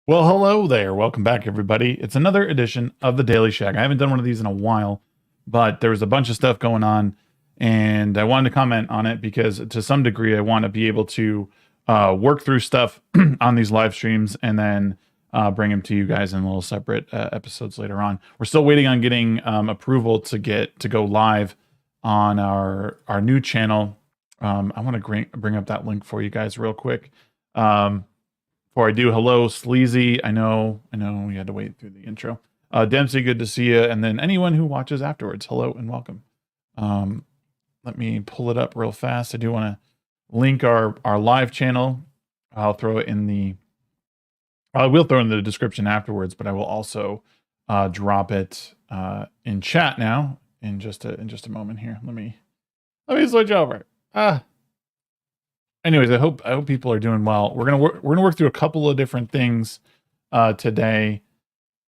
Well, hello there. Welcome back, everybody. It's another edition of the Daily Shag. I haven't done one of these in a while, but there was a bunch of stuff going on, and I wanted to comment on it because to some degree, I want to be able to work through stuff on these live streams and then bring them to you guys in little separate episodes later on. We're still waiting on getting approval to go live on our new channel. I want to bring up that link for you guys real quick. Before I do, hello, Sleazy. I know we had to wait through the intro. Dempsey, good to see you. And then anyone who watches afterwards, hello and welcome. Let me pull it up real fast. I do want to link our live channel. I'll throw it in the, I will throw it in the description afterwards, but I will also drop it in chat now in just a moment here. Let me switch over. Anyways, I hope people are doing well. We're gonna work through a couple of different things today,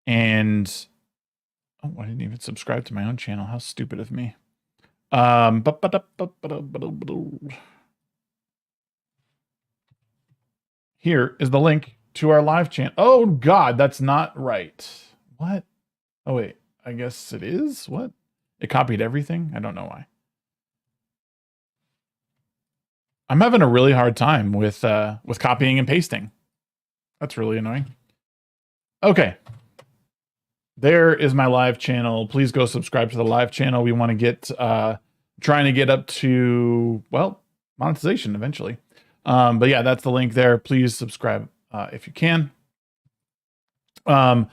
and I didn't even subscribe to my own channel. How stupid of me. Here is the link to our live channel. Oh God, that's not right. What? Oh wait, I guess it is. What? It copied everything. I don't know why. I'm having a really hard time with copying and pasting. That's really annoying. Okay. There is my live channel. Please go subscribe to the live channel. We want to get, trying to get up to, well, monetization eventually. But yeah, that's the link there. Please subscribe if you can. What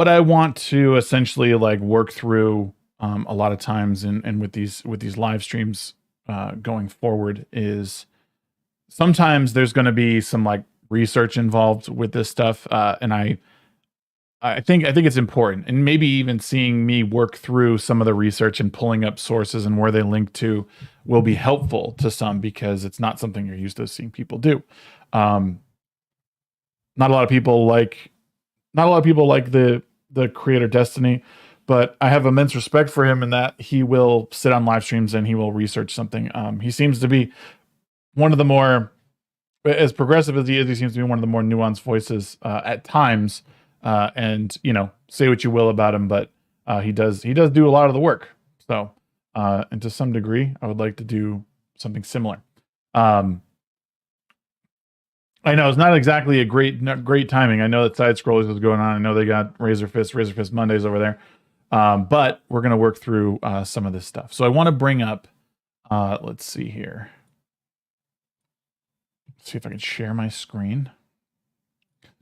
I want to essentially like work through a lot of times and with these live streams going forward is sometimes there's going to be some like research involved with this stuff, and I think it's important, and maybe even seeing me work through some of the research and pulling up sources and where they link to will be helpful to some because it's not something you're used to seeing people do. Not a lot of people like the creator Destiny, but I have immense respect for him in that he will sit on live streams and he will research something. He seems to be one of the more, as progressive as he is, he seems to be one of the more nuanced voices at times. And you know, say what you will about him, but he does do a lot of the work. So, and to some degree, I would like to do something similar. I know it's not exactly a great timing. I know that Side Scrollers is going on. I know they got Razor Fist Mondays over there. But we're going to work through some of this stuff. So I want to bring up, let's see here. Let's see if I can share my screen.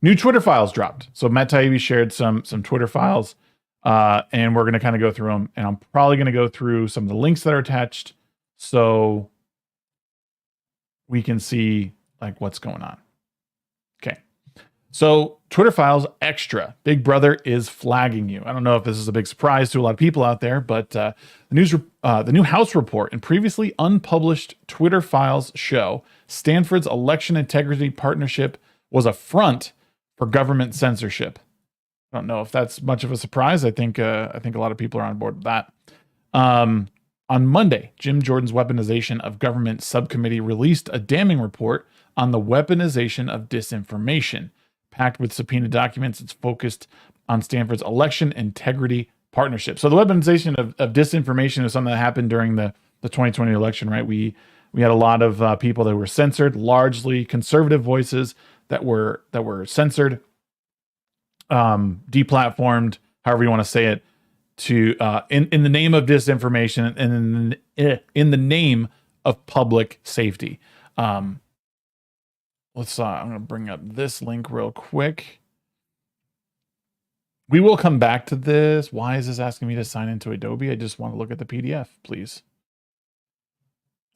New Twitter files dropped. So Matt Taibbi shared some Twitter files, and we're going to kind of go through them. And I'm probably going to go through some of the links that are attached so we can see like what's going on. Okay. So Twitter files extra. Big Brother is flagging you. I don't know if this is a big surprise to a lot of people out there, but the new House report and previously unpublished Twitter files show Stanford's election integrity partnership was a front for government censorship. I don't know if that's much of a surprise. I think a lot of people are on board with that. On Monday, Jim Jordan's Weaponization of Government Subcommittee released a damning report on the weaponization of disinformation. Packed with subpoena documents, it's focused on Stanford's election integrity partnership. So the weaponization of disinformation is something that happened during the 2020 election, right? We had a lot of people that were censored, largely conservative voices that were censored, deplatformed, however you want to say it, to in the name of disinformation and in the name of public safety. Let's I'm going to bring up this link real quick. We will come back to this. Why is this asking me to sign into Adobe? I just want to look at the PDF, please.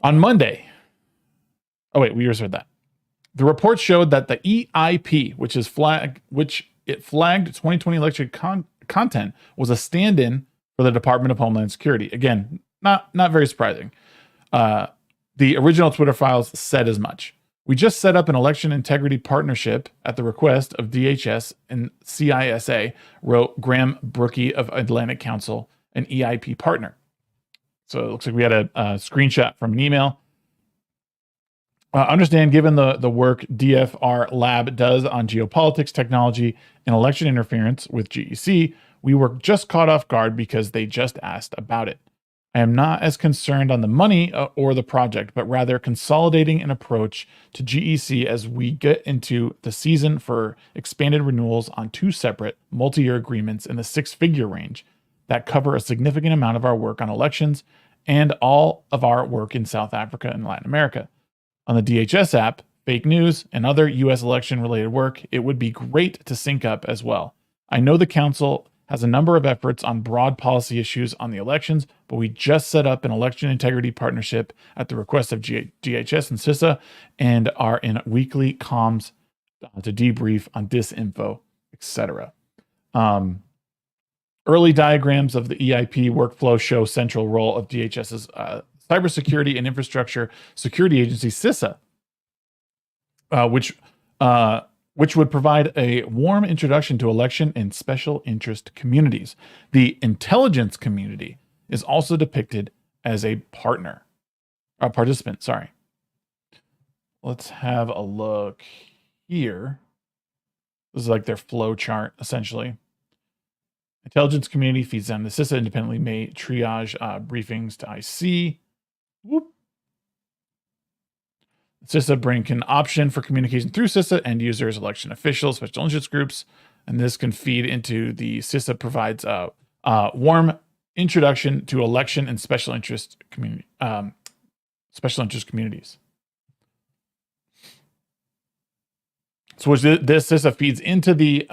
On Monday. Oh, wait, we just heard that. The report showed that the EIP, which flagged 2020 election content, was a stand-in for the Department of Homeland Security. Again, not very surprising. The original Twitter files said as much. We just set up an election integrity partnership at the request of DHS and CISA, wrote Graham Brookie of Atlantic Council, an EIP partner. So it looks like we had a screenshot from an email. Understand, given the work DFR Lab does on geopolitics, technology, and election interference with GEC, we were just caught off guard because they just asked about it. I am not as concerned on the money or the project, but rather consolidating an approach to GEC as we get into the season for expanded renewals on 2 separate multi-year agreements in the 6-figure range that cover a significant amount of our work on elections and all of our work in South Africa and Latin America. On the DHS app, fake news, and other US election-related work, it would be great to sync up as well. I know the council has a number of efforts on broad policy issues on the elections, but we just set up an election integrity partnership at the request of DHS and CISA and are in weekly comms to debrief on disinfo, etc. Early diagrams of the EIP workflow show central role of DHS's cybersecurity and infrastructure security agency, CISA, which would provide a warm introduction to election and special interest communities. The intelligence community is also depicted as a participant, sorry. Let's have a look here. This is like their flow chart, essentially. Intelligence community feeds down to CISA, independently may triage briefings to IC. Whoop. CISA can option for communication through CISA, end users, election officials, special interest groups, and this can feed into the CISA provides a warm introduction to election and special interest communities. So this CISA feeds into the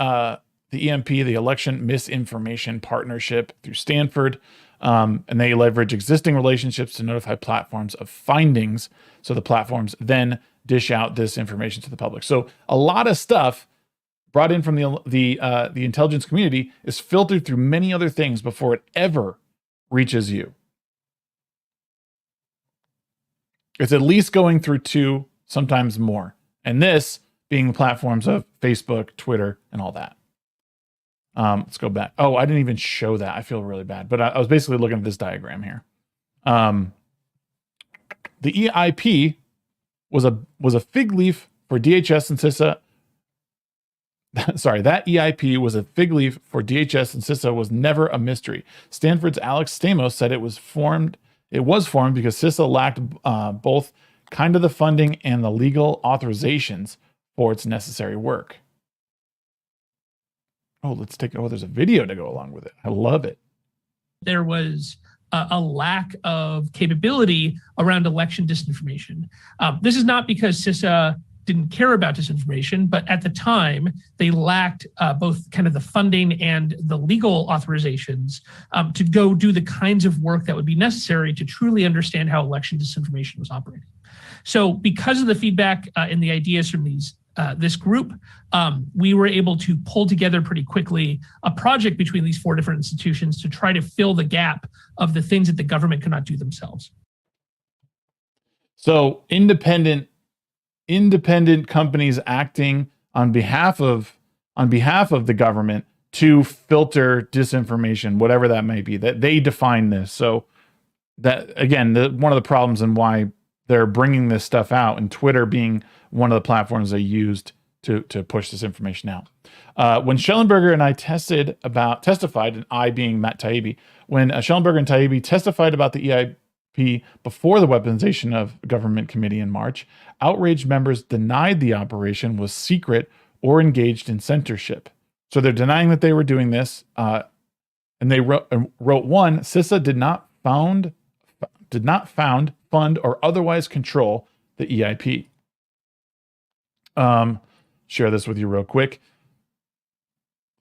EMP, the Election Misinformation Partnership through Stanford. And they leverage existing relationships to notify platforms of findings. So the platforms then dish out this information to the public. So a lot of stuff brought in from the intelligence community is filtered through many other things before it ever reaches you. It's at least going through 2, sometimes more. And this being the platforms of Facebook, Twitter, and all that. Let's go back. Oh, I didn't even show that. I feel really bad. But I was basically looking at this diagram here. The EIP was a fig leaf for DHS and CISA. Sorry, that EIP was a fig leaf for DHS and CISA was never a mystery. Stanford's Alex Stamos said it was formed because CISA lacked both kind of the funding and the legal authorizations for its necessary work. Oh, there's a video to go along with it. I love it. There was a lack of capability around election disinformation. This is not because CISA didn't care about disinformation, but at the time they lacked both kind of the funding and the legal authorizations to go do the kinds of work that would be necessary to truly understand how election disinformation was operating. So because of the feedback and the ideas from this group, we were able to pull together pretty quickly a project between these 4 different institutions to try to fill the gap of the things that the government could not do themselves. So independent companies acting on behalf of the government to filter disinformation, whatever that may be, that they define this. So that, again, one of the problems and why they're bringing this stuff out, and Twitter being one of the platforms they used to push this information out. When Schellenberger and I testified, and I being Matt Taibbi, when Schellenberger and Taibbi testified about the EIP before the Weaponization of Government Committee in March, outraged members denied the operation was secret or engaged in censorship. So they're denying that they were doing this. And they wrote, one, CISA did not found, fund, or otherwise control the EIP. Share this with you real quick.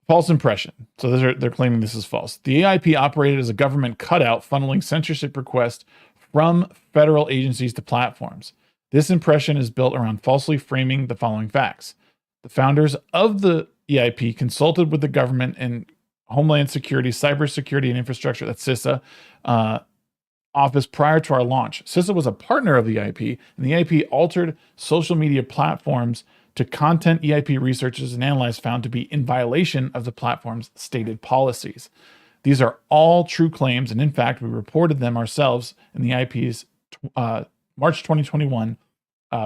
False impression. So they're claiming this is false. The EIP operated as a government cutout, funneling censorship requests from federal agencies to platforms. This impression is built around falsely framing the following facts. The founders of the EIP consulted with the government and Homeland Security, Cybersecurity and Infrastructure, that's CISA, office prior to our launch. CISA was a partner of the EIP, and the EIP altered social media platforms to content EIP researchers and analysts found to be in violation of the platform's stated policies. These are all true claims, and in fact, we reported them ourselves in the EIP's March 2021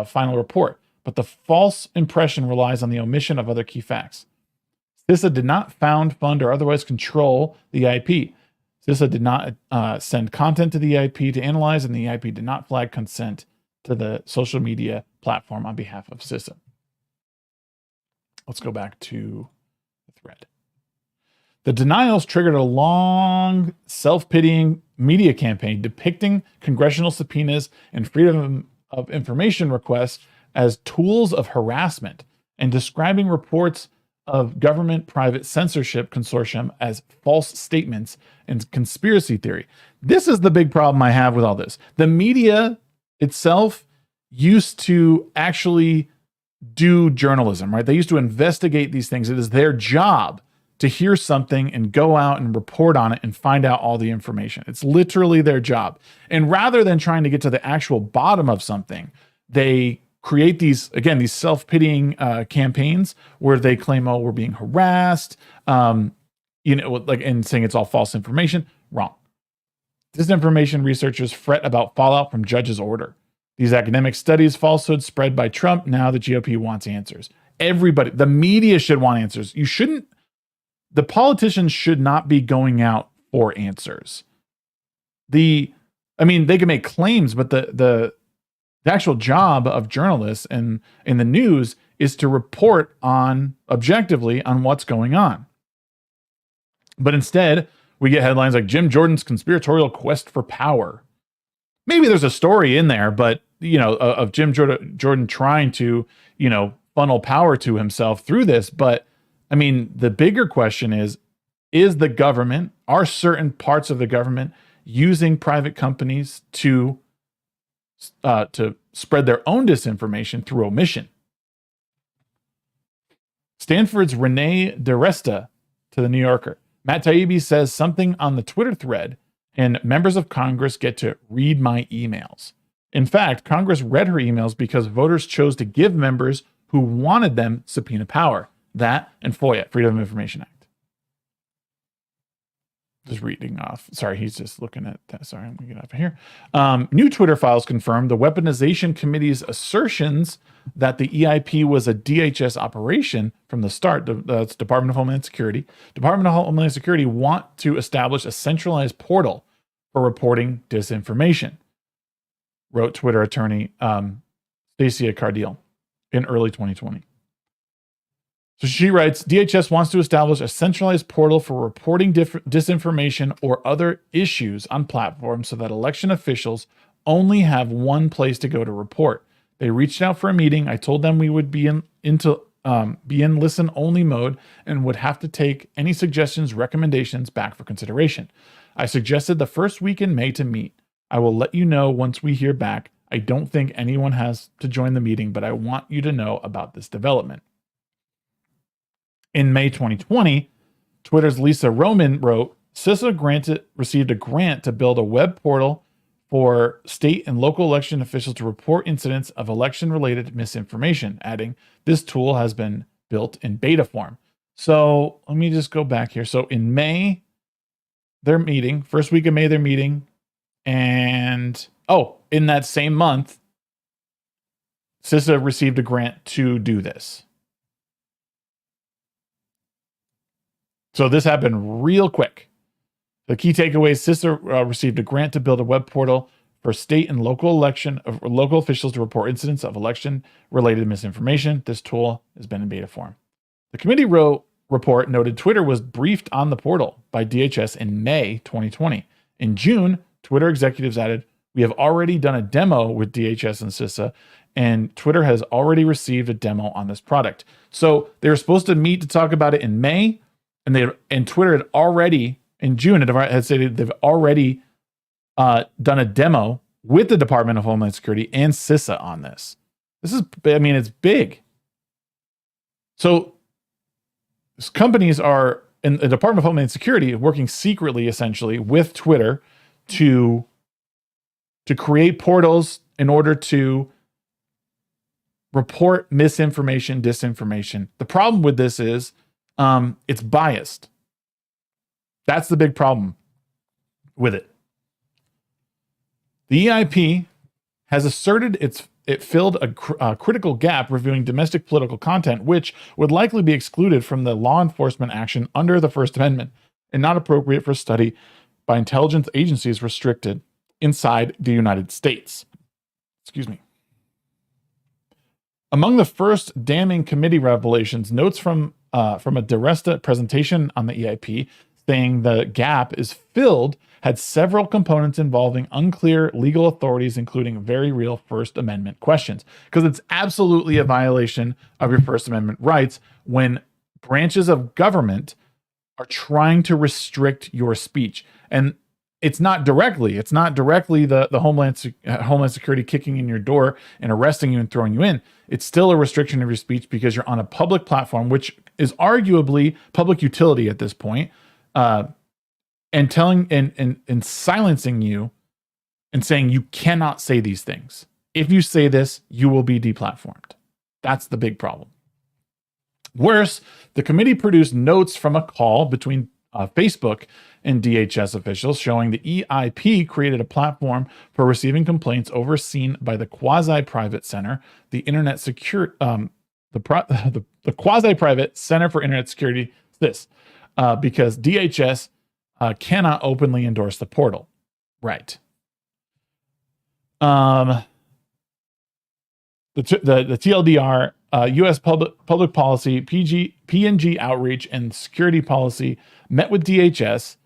final report, but the false impression relies on the omission of other key facts. CISA did not found, fund, or otherwise control the EIP. CISA did not send content to the EIP to analyze, and the EIP did not flag consent to the social media platform on behalf of CISA. Let's go back to the thread. The denials triggered a long, self-pitying media campaign depicting congressional subpoenas and freedom of information requests as tools of harassment and describing reports of government-private censorship consortium as false statements and conspiracy theory. This is the big problem I have with all this. The media itself used to actually do journalism, right? They used to investigate these things. It is their job to hear something and go out and report on it and find out all the information. It's literally their job. And rather than trying to get to the actual bottom of something, they create these, again, these self-pitying campaigns where they claim, oh, we're being harassed, and saying it's all false information. Wrong. Disinformation researchers fret about fallout from judge's order. These academic studies, falsehoods spread by Trump. Now the GOP wants answers. Everybody, the media should want answers. The politicians should not be going out for answers. They can make claims, but the actual job of journalists and in the news is to report on objectively on what's going on. But instead, we get headlines like Jim Jordan's conspiratorial quest for power. Maybe there's a story in there, but of Jim Jordan trying to, funnel power to himself through this. But the bigger question is the government, are certain parts of the government using private companies to spread their own disinformation through omission? Stanford's Renee DeResta to the New Yorker. Matt Taibbi says something on the Twitter thread, and members of Congress get to read my emails. In fact, Congress read her emails because voters chose to give members who wanted them subpoena power. That and FOIA, Freedom of Information Act. Just reading off. Sorry, he's just looking at that. Sorry, I'm going to get off of here. New Twitter files confirm the Weaponization Committee's assertions that the EIP was a DHS operation from the start. That's Department of Homeland Security. Department of Homeland Security want to establish a centralized portal for reporting disinformation, wrote Twitter attorney Stacia Cardiel in early 2020. So she writes, DHS wants to establish a centralized portal for reporting disinformation or other issues on platforms so that election officials only have one place to go to report. They reached out for a meeting. I told them we would be in listen-only mode and would have to take any suggestions, recommendations back for consideration. I suggested the first week in May to meet. I will let you know once we hear back. I don't think anyone has to join the meeting, but I want you to know about this development. In May 2020, Twitter's Lisa Roman wrote, CISA received a grant to build a web portal for state and local election officials to report incidents of election-related misinformation, adding, this tool has been built in beta form. So let me just go back here. So in May, they're meeting, first week of May, they're meeting. And, in that same month, CISA received a grant to do this. So this happened real quick. The key takeaways, CISA received a grant to build a web portal for state and local officials to report incidents of election-related misinformation. This tool has been in beta form. The committee report noted Twitter was briefed on the portal by DHS in May 2020. In June, Twitter executives added, we have already done a demo with DHS and CISA, and Twitter has already received a demo on this product. So they were supposed to meet to talk about it in May, and Twitter had already, in June, had said they've already done a demo with the Department of Homeland Security and CISA on this. This is, it's big. So companies are, in the Department of Homeland Security, working secretly, essentially, with Twitter to create portals in order to report misinformation, disinformation. The problem with this is it's biased. That's the big problem with it. The EIP has asserted it filled a critical gap reviewing domestic political content, which would likely be excluded from the law enforcement action under the First Amendment and not appropriate for study by intelligence agencies restricted inside the United States. Excuse me. Among the first damning committee revelations, notes from a DiResta presentation on the EIP saying the gap is filled had several components involving unclear legal authorities, including very real First Amendment questions. Because it's absolutely a violation of your First Amendment rights when branches of government are trying to restrict your speech. And it's not directly the Homeland Security kicking in your door and arresting you and throwing you in. It's still a restriction of your speech because you're on a public platform, which is arguably public utility at this point, and telling and silencing you and saying you cannot say these things. If you say this, you will be deplatformed. That's the big problem. Worse, the committee produced notes from a call between Facebook and DHS officials showing the EIP created a platform for receiving complaints overseen by the quasi-private center, the quasi-private Center for Internet Security, because DHS cannot openly endorse the portal. Right. The TLDR, U.S. public policy, PNG outreach, and security policy met with DHS,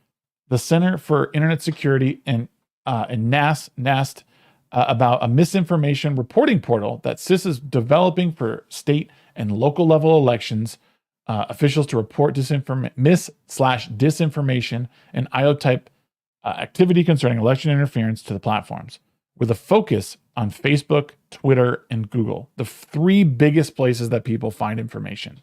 the Center for Internet Security, and NAST about a misinformation reporting portal that CIS is developing for state and local level elections officials to report disinformation and IO-type activity concerning election interference to the platforms, with a focus on Facebook, Twitter, and Google, the three biggest places that people find information.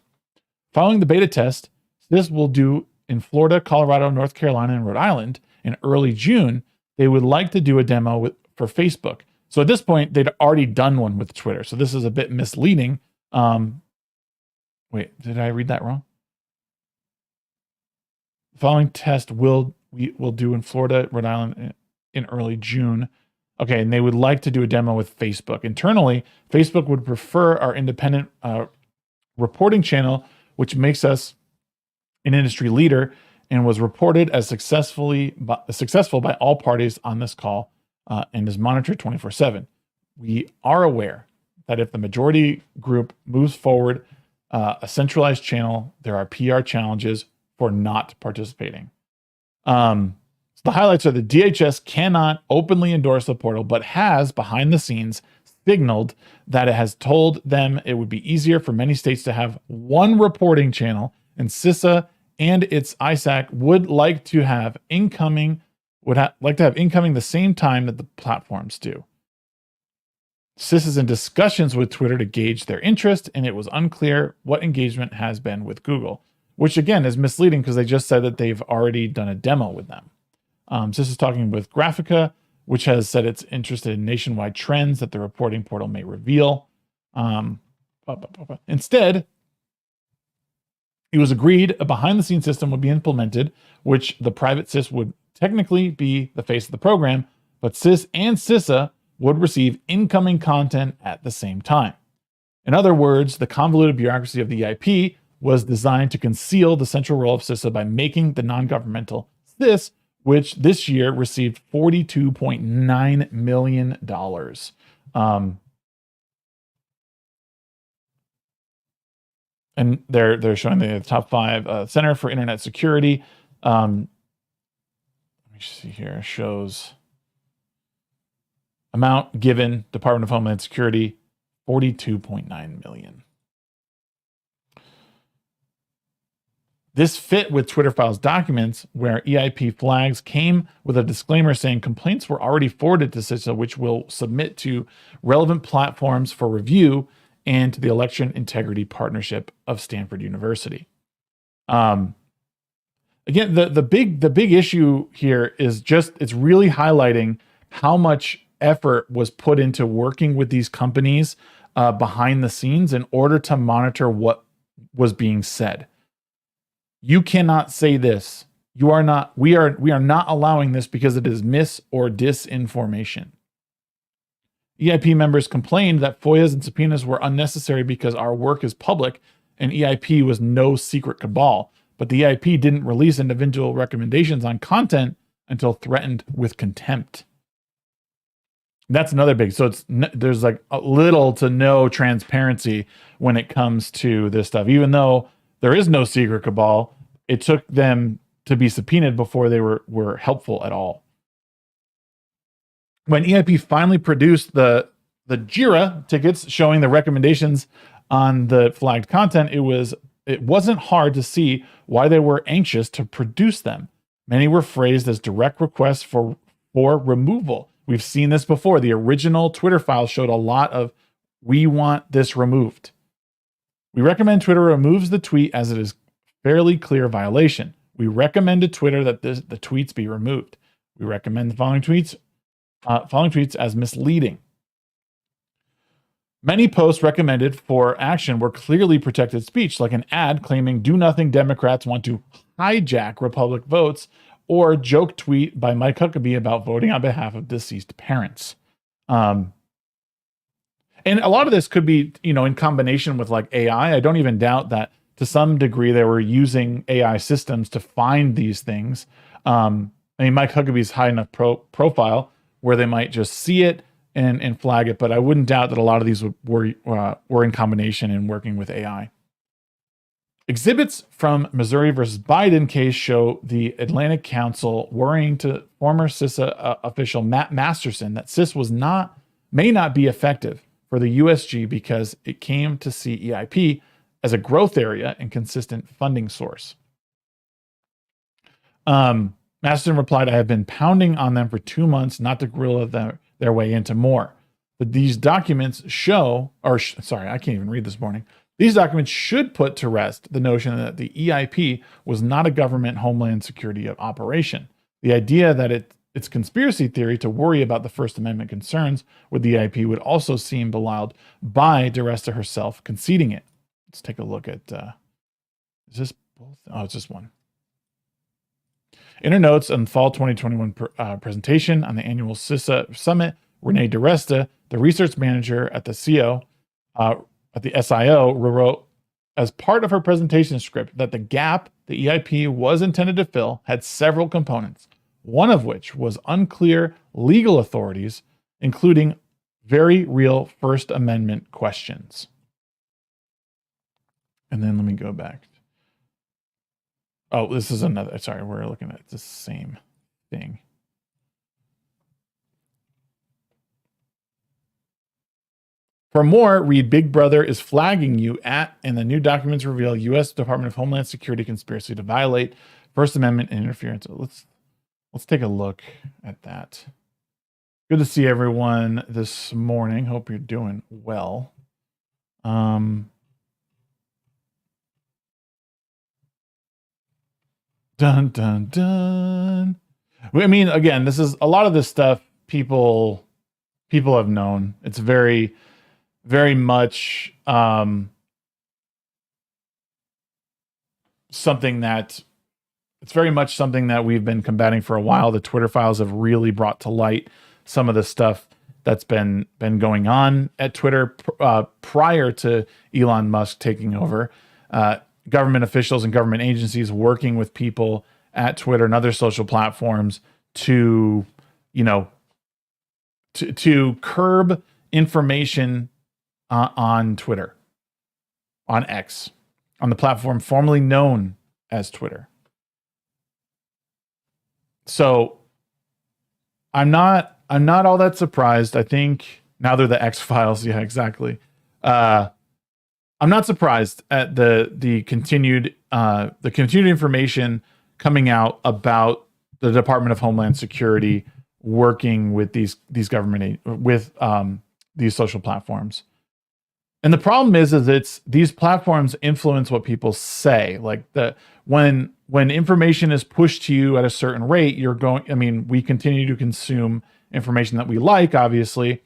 Following the beta test, this will do in Florida, Colorado, North Carolina, and Rhode Island in early June. They would like to do a demo for Facebook. So at this point, they'd already done one with Twitter. So this is a bit misleading. Wait, did I read that wrong? The following test we'll do in Florida, Rhode Island in early June. Okay, and they would like to do a demo with Facebook. Internally, Facebook would prefer our independent reporting channel, which makes us an industry leader and was reported as successful by all parties on this call and is monitored 24/7. We are aware that if the majority group moves forward a centralized channel, there are PR challenges for not participating. So the highlights are the DHS cannot openly endorse the portal, but has behind the scenes signaled that it has told them it would be easier for many states to have one reporting channel, and CISA and its ISAC would like to have incoming the same time that the platforms do. CIS is in discussions with Twitter to gauge their interest, and it was unclear what engagement has been with Google, which again is misleading because they just said that they've already done a demo with them. CIS is talking with Graphica, which has said it's interested in nationwide trends that the reporting portal may reveal. Instead, it was agreed a behind-the-scenes system would be implemented, which the private CIS would technically be the face of the program, but CIS and CISA would receive incoming content at the same time. In other words, the convoluted bureaucracy of the EIP was designed to conceal the central role of CISA by making the non-governmental CIS, which this year received $42.9 million. And they're showing the top five. Center for Internet Security. Let me see here. It shows amount given, Department of Homeland Security, $42.9 million. This fit with Twitter Files documents where EIP flags came with a disclaimer saying complaints were already forwarded to CISA, which will submit to relevant platforms for review and to the Election Integrity Partnership of Stanford University. Again, the big issue here is just, it's really highlighting how much effort was put into working with these companies behind the scenes in order to monitor what was being said. You cannot say this. We are not allowing this because it is mis or disinformation. EIP members complained that FOIAs and subpoenas were unnecessary because our work is public and EIP was no secret cabal. But the EIP didn't release individual recommendations on content until threatened with contempt. That's another big. So there's like a little to no transparency when it comes to this stuff. Even though there is no secret cabal, it took them to be subpoenaed before they were helpful at all. When EIP finally produced the JIRA tickets showing the recommendations on the flagged content, it wasn't hard to see why they were anxious to produce them. Many were phrased as direct requests for removal. We've seen this before. The original Twitter file showed a lot of, we want this removed. We recommend Twitter removes the tweet as it is fairly clear violation. We recommend to Twitter that the tweets be removed. We recommend the following tweets as misleading. Many posts recommended for action were clearly protected speech, like an ad claiming do nothing Democrats want to hijack Republic votes, or joke tweet by Mike Huckabee about voting on behalf of deceased parents. And a lot of this could be, in combination with like AI. I don't even doubt that to some degree they were using AI systems to find these things. Mike Huckabee's high enough profile where they might just see it and flag it, but I wouldn't doubt that a lot of these were in combination and working with AI. Exhibits from Missouri versus Biden case show the Atlantic Council worrying to former CISA official Matt Masterson that CIS may not be effective for the USG because it came to see EIP as a growth area and consistent funding source. Masterson replied, I have been pounding on them for 2 months not to grill their way into more. But these documents show, I can't even read this morning. These documents should put to rest the notion that the EIP was not a government homeland security operation. The idea that it's conspiracy theory to worry about the First Amendment concerns with the EIP would also seem belied by DeResta herself conceding it. Let's take a look at, is this both? Oh, it's just one. In her notes on fall 2021 presentation on the annual CISA summit, Renee DeResta, the research manager at the SIO, wrote as part of her presentation script that the gap the EIP was intended to fill had several components, one of which was unclear legal authorities, including very real First Amendment questions. And then let me go back. Oh, this is another, sorry, we're looking at the same thing. For more, read Big Brother is flagging you at, and the new documents reveal U.S. Department of Homeland Security conspiracy to violate First Amendment and interference. Let's take a look at that. Good to see everyone this morning. Hope you're doing well. Dun, dun, dun. I mean, again, this is a lot of this stuff people have known. It's very much something that we've been combating for a while. The Twitter files have really brought to light some of the stuff that's been going on at Twitter prior to Elon Musk taking over. Government officials and government agencies working with people at Twitter and other social platforms to curb information on Twitter, on X, on the platform formerly known as Twitter. So I'm not all that surprised. I think now they're the X files. Yeah, exactly. I'm not surprised at the continued information coming out about the Department of Homeland Security working with these government these social platforms. And the problem is it's these platforms influence what people say. Like when information is pushed to you at a certain rate, we continue to consume information that we like, obviously,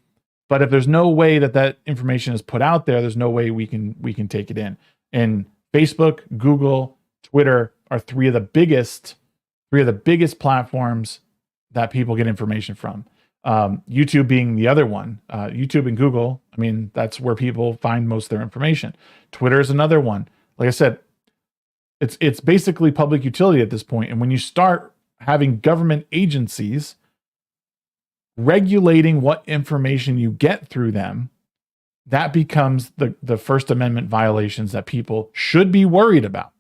but if there's no way that information is put out there, there's no way we can take it in. And Facebook, Google, Twitter are three of the biggest platforms that people get information from. YouTube being the other one. YouTube and Google, I mean, that's where people find most of their information. Twitter is another one. Like I said, it's basically public utility at this point. And when you start having government agencies regulating what information you get through them, that becomes the First Amendment violations that people should be worried about.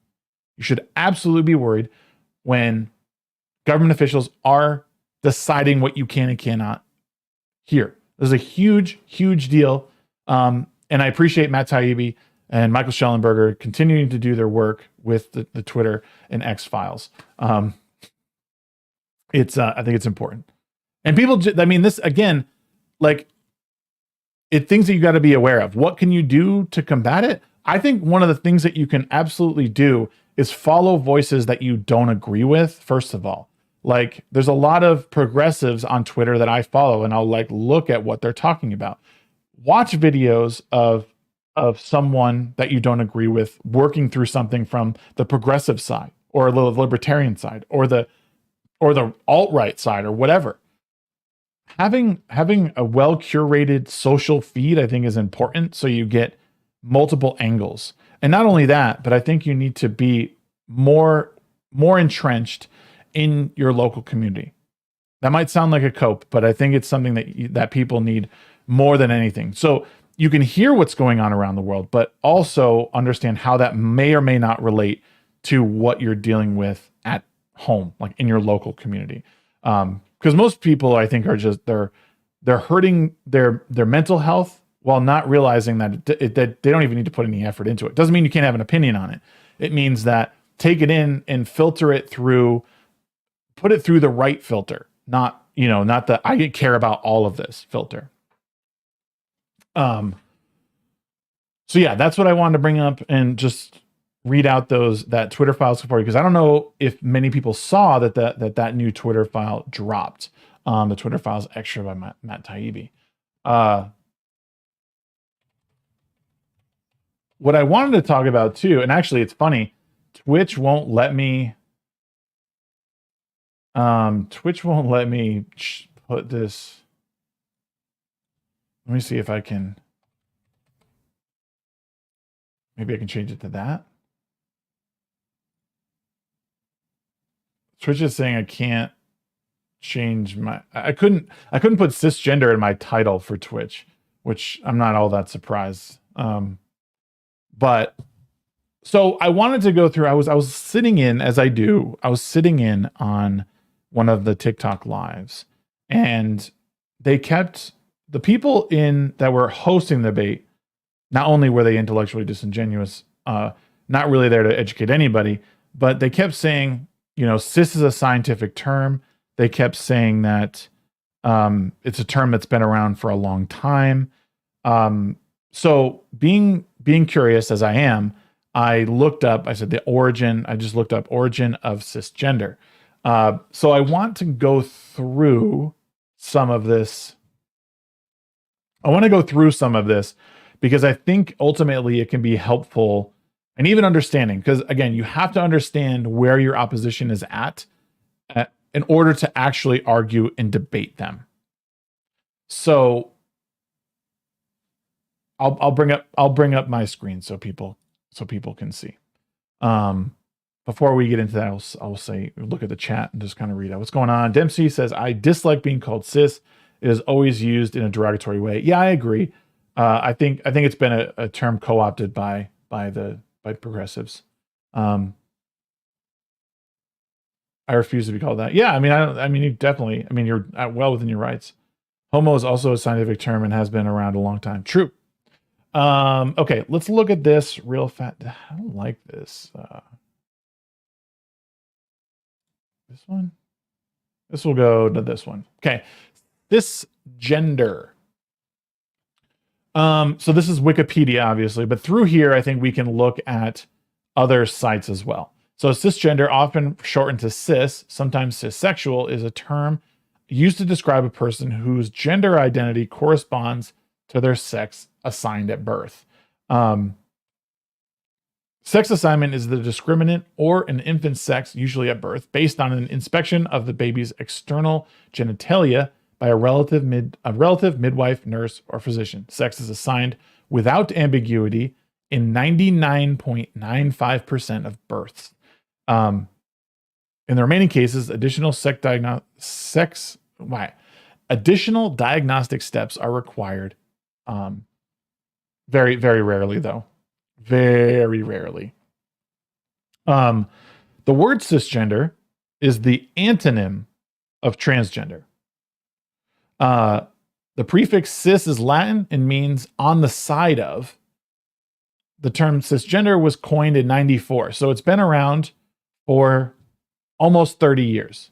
You should absolutely be worried when government officials are deciding what you can and cannot hear. This is a huge, huge deal. And I appreciate Matt Taibbi and Michael Schellenberger continuing to do their work with the Twitter and X files. I think it's important. And people, I mean, this again, like, things that you got to be aware of. What can you do to combat it? I think one of the things that you can absolutely do is follow voices that you don't agree with. First of all, like, there's a lot of progressives on Twitter that I follow, and I'll like look at what they're talking about. Watch videos of someone that you don't agree with working through something from the progressive side or the libertarian side or the alt-right side or whatever. Having a well-curated social feed, I think, is important, so you get multiple angles. And not only that, but I think you need to be more entrenched in your local community. That might sound like a cope, but I think it's something that people need more than anything. So you can hear what's going on around the world, but also understand how that may or may not relate to what you're dealing with at home, like in your local community. Because most people, I think, are just they're hurting their mental health while not realizing that that they don't even need to put any effort into it. Doesn't mean you can't have an opinion on it. It means that take it in and filter it through, put it through the right filter, not the I care about all of this filter. So yeah, that's what I wanted to bring up and just read out that Twitter file for you, because I don't know if many people saw that new Twitter file dropped. The Twitter files extra by Matt Taibbi. What I wanted to talk about too, and actually it's funny, Twitch won't let me put this. Let me see if I can. Maybe I can change it to that. Twitch is saying I can't change I couldn't put cisgender in my title for Twitch, which I'm not all that surprised. But so I wanted to go through, I was sitting in, as I do, I was sitting in on one of the TikTok lives, and they kept the people that were hosting the debate. Not only were they intellectually disingenuous, not really there to educate anybody, but they kept saying, cis is a scientific term. They kept saying that it's a term that's been around for a long time. So being curious as I am, I looked up, I just looked up origin of cisgender. So I want to go through some of this. Because I think ultimately it can be helpful, and even understanding, because again, you have to understand where your opposition is at in order to actually argue and debate them. So I'll bring up my screen so people can see. Before we get into that, I'll say, look at the chat and just kind of read out what's going on. Dempsey says, I dislike being called cis. It is always used in a derogatory way. Yeah, I agree. I think it's been a term co-opted by progressives. I refuse to be called that. Yeah, you're well within your rights. Homo is also a scientific term and has been around a long time. True. Okay, let's look at this real fast. I don't like this. This one. This will go to this one. Okay, this gender. So this is Wikipedia, obviously, but through here, I think we can look at other sites as well. So cisgender, often shortened to cis, sometimes cissexual, is a term used to describe a person whose gender identity corresponds to their sex assigned at birth. Sex assignment is the discriminant or an infant's sex, usually at birth, based on an inspection of the baby's external genitalia by a relative midwife, nurse, or physician. Sex is assigned without ambiguity in 99.95% of births. In the remaining cases, additional diagnostic steps are required. Very, very rarely, though. Very rarely. The word cisgender is the antonym of transgender. The prefix cis is Latin and means on the side of. The term cisgender was coined in 94, so it's been around for almost 30 years.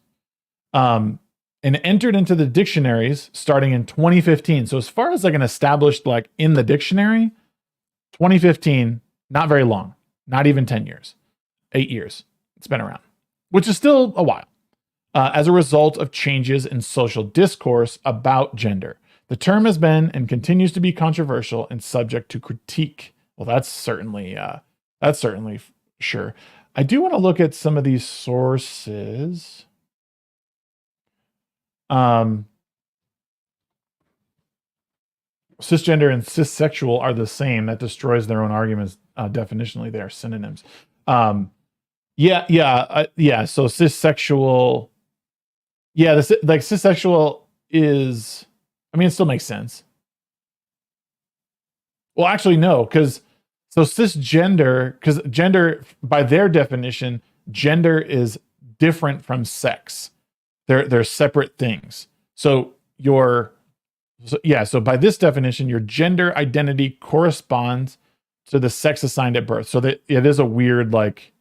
And entered into the dictionaries starting in 2015. So as far as like an established, like in the dictionary, 2015, not very long, not even 10 years, 8 years. It's been around, which is still a while. As a result of changes in social discourse about gender. The term has been and continues to be controversial and subject to critique. Well, that's certainly sure. I do want to look at some of these sources. Cisgender and cissexual are the same. That destroys their own arguments. Definitionally, they are synonyms. So cissexual. Yeah, like cissexual is. I mean, it still makes sense. Well, actually, no, because cisgender, because gender, by their definition, gender is different from sex. They're separate things. So by this definition, your gender identity corresponds to the sex assigned at birth. So that it is a weird, like,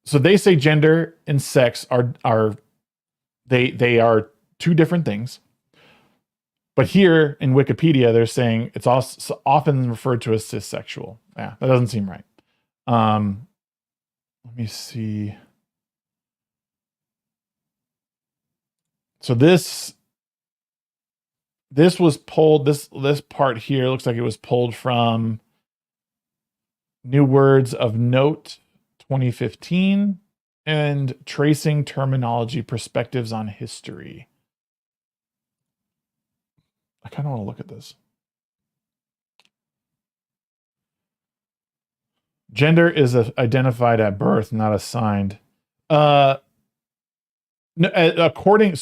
so they say gender and sex are two different things. But here in Wikipedia, they're saying it's also often referred to as cissexual. Yeah, that doesn't seem right. Let me see. So this was pulled, this part here looks like it was pulled from New Words of Note 2015 and Tracing Terminology Perspectives on History. I kind of want to look at this. Gender is identified at birth, not assigned. According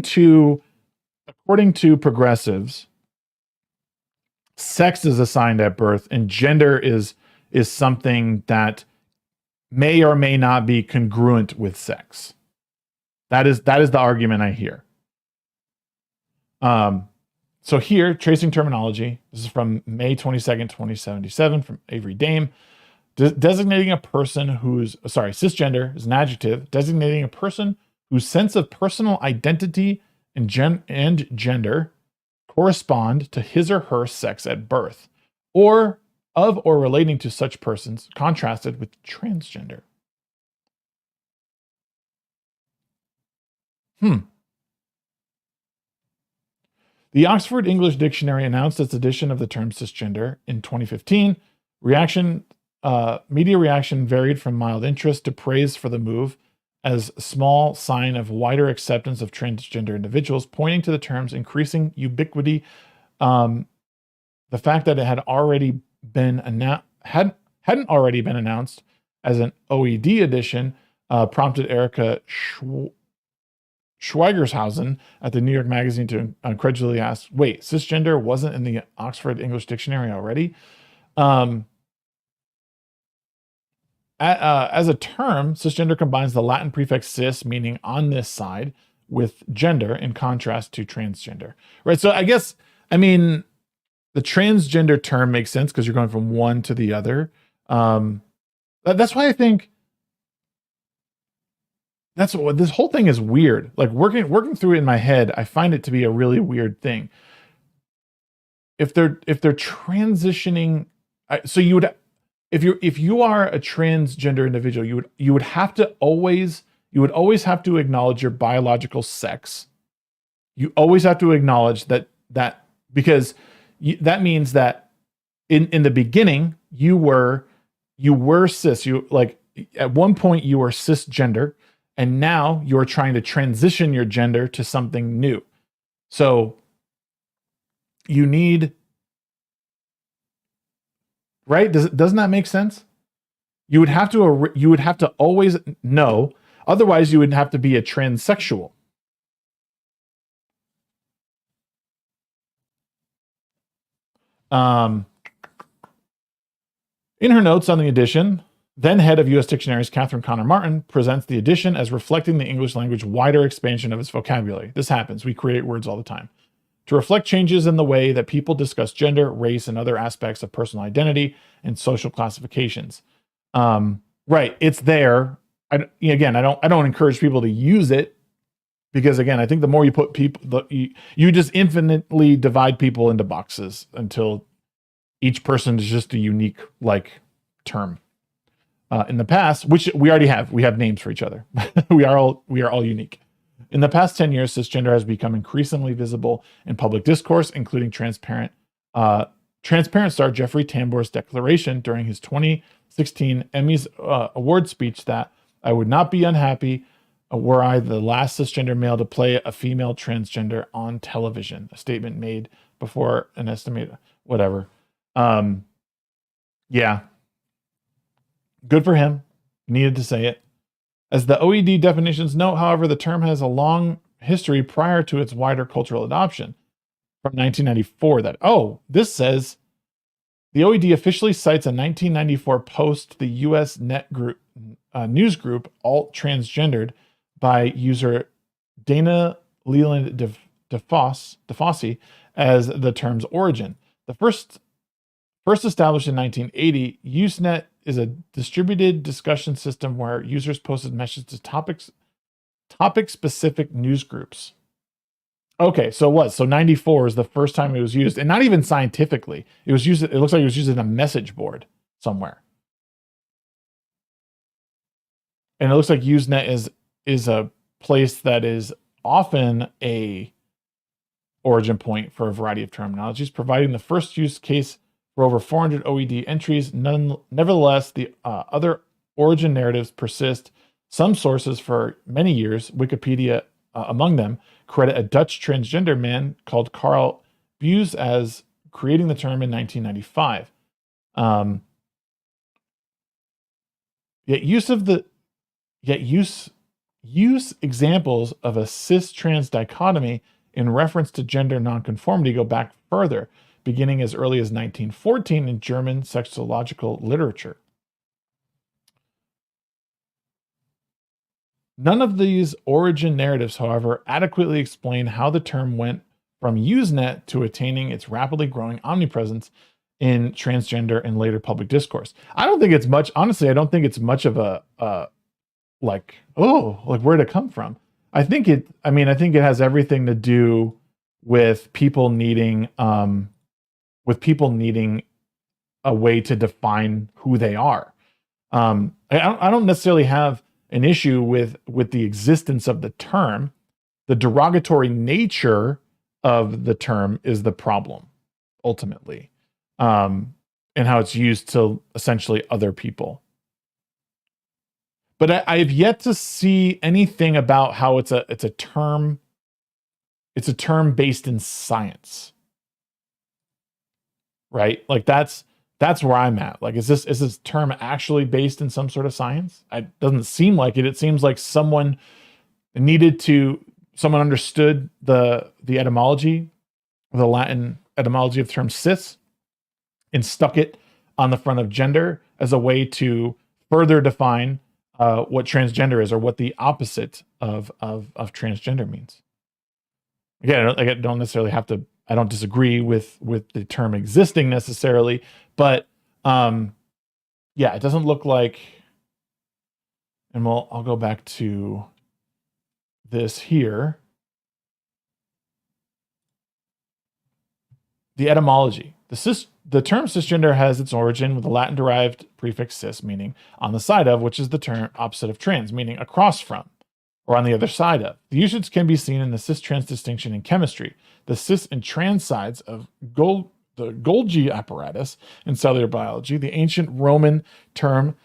to progressives, sex is assigned at birth, and gender is something that may or may not be congruent with sex. That is the argument I hear. So here, Tracing Terminology, this is from May 22nd, 2077, from Avery Dame. Designating a person cisgender is an adjective, designating a person whose sense of personal identity and gender correspond to his or her sex at birth, or of or relating to such persons, contrasted with transgender. The Oxford English Dictionary announced its edition of the term cisgender in 2015. Media reaction varied from mild interest to praise for the move as a small sign of wider acceptance of transgender individuals, pointing to the term's increasing ubiquity. The fact that it hadn't already been announced as an OED edition prompted Erica Schweigershausen at the New York Magazine to incredulously ask, wait, cisgender wasn't in the Oxford English Dictionary already? As a term, cisgender combines the Latin prefix cis, meaning on this side, with gender in contrast to transgender. Right? So the transgender term makes sense because you're going from one to the other. That's why I think that's what this whole thing is weird. Like working through it in my head, I find it to be a really weird thing. If they're transitioning, so you would, if you are a transgender individual, you would always have to acknowledge your biological sex. You always have to acknowledge that because that means that in the beginning you were cis. You, like, at one point you were cisgender. and now you're trying to transition your gender to something new. So you need, right? Doesn't that make sense? You would have to always know, otherwise you would have to be a transsexual. In her notes on the edition, then head of U.S. Dictionaries Catherine Connor Martin presents the edition as reflecting the English language wider expansion of its vocabulary. This happens. We create words all the time. To reflect changes in the way that people discuss gender, race, and other aspects of personal identity and social classifications. Right, it's there. I don't encourage people to use it, because again, I think the more you put people, you just infinitely divide people into boxes until each person is just a unique term. In the past, which we already have, we have names for each other. we are all unique. In the past 10 years, cisgender has become increasingly visible in public discourse, including Transparent star Jeffrey Tambor's declaration during his 2016 Emmys award speech that I would not be unhappy were I the last cisgender male to play a female transgender on television. A statement made before an estimated whatever. Yeah. Good for him. Needed to say it. As the OED definitions note, however, the term has a long history prior to its wider cultural adoption. From 1994, this says the OED officially cites a 1994 post to the U.S. net group news group Alt Transgendered by user Dana Leland DeFosse as the term's origin. The first established in 1980, Usenet is a distributed discussion system where users posted messages to topic-specific news groups. Okay, so what? So 94 is the first time it was used, and not even scientifically. It was used. It looks like it was used in a message board somewhere. And it looks like Usenet is a place that is often a origin point for a variety of terminologies, providing the first use case for over 400 OED entries. Nevertheless, the other origin narratives persist. Some sources for many years, Wikipedia among them, credit a Dutch transgender man called Carl Buys as creating the term in 1995. Yet use examples of a cis-trans dichotomy in reference to gender nonconformity go back further, beginning as early as 1914 in German sexological literature. None of these origin narratives, however, adequately explain how the term went from Usenet to attaining its rapidly growing omnipresence in transgender and later public discourse. I don't think it's much, honestly, I don't think it's much of a where'd it come from? I think it has everything to do with people needing a way to define who they are. I don't necessarily have an issue with the existence of the term. The derogatory nature of the term is the problem, ultimately, and how it's used to essentially other people. But I have yet to see anything about how it's a term based in science, right? Like that's where I'm at. Like, is this term actually based in some sort of science? It doesn't seem like it. It seems like someone understood the etymology, the Latin etymology of the term cis, and stuck it on the front of gender as a way to further define what transgender is, or what the opposite of transgender means. Again, I don't necessarily have to. I don't disagree with the term existing necessarily, but it doesn't look like. And I'll go back to this here. The etymology. The term cisgender has its origin with the Latin-derived prefix cis, meaning on the side of, which is the term opposite of trans, meaning across from, or on the other side of. The usage can be seen in the cis-trans distinction in chemistry. The cis and trans sides of the Golgi apparatus in cellular biology, the ancient Roman term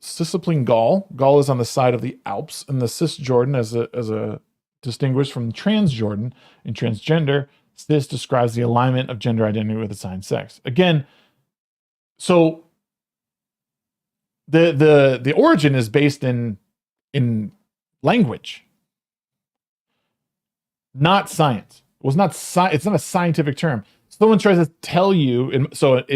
Cisplatin Gaul. Gaul is on the side of the Alps, and the Cisjordan as a distinguished from Transjordan. In transgender, cis describes the alignment of gender identity with assigned sex. Again, so the origin is based in language, not science. It was not it's not a scientific term. Someone tries to tell you, in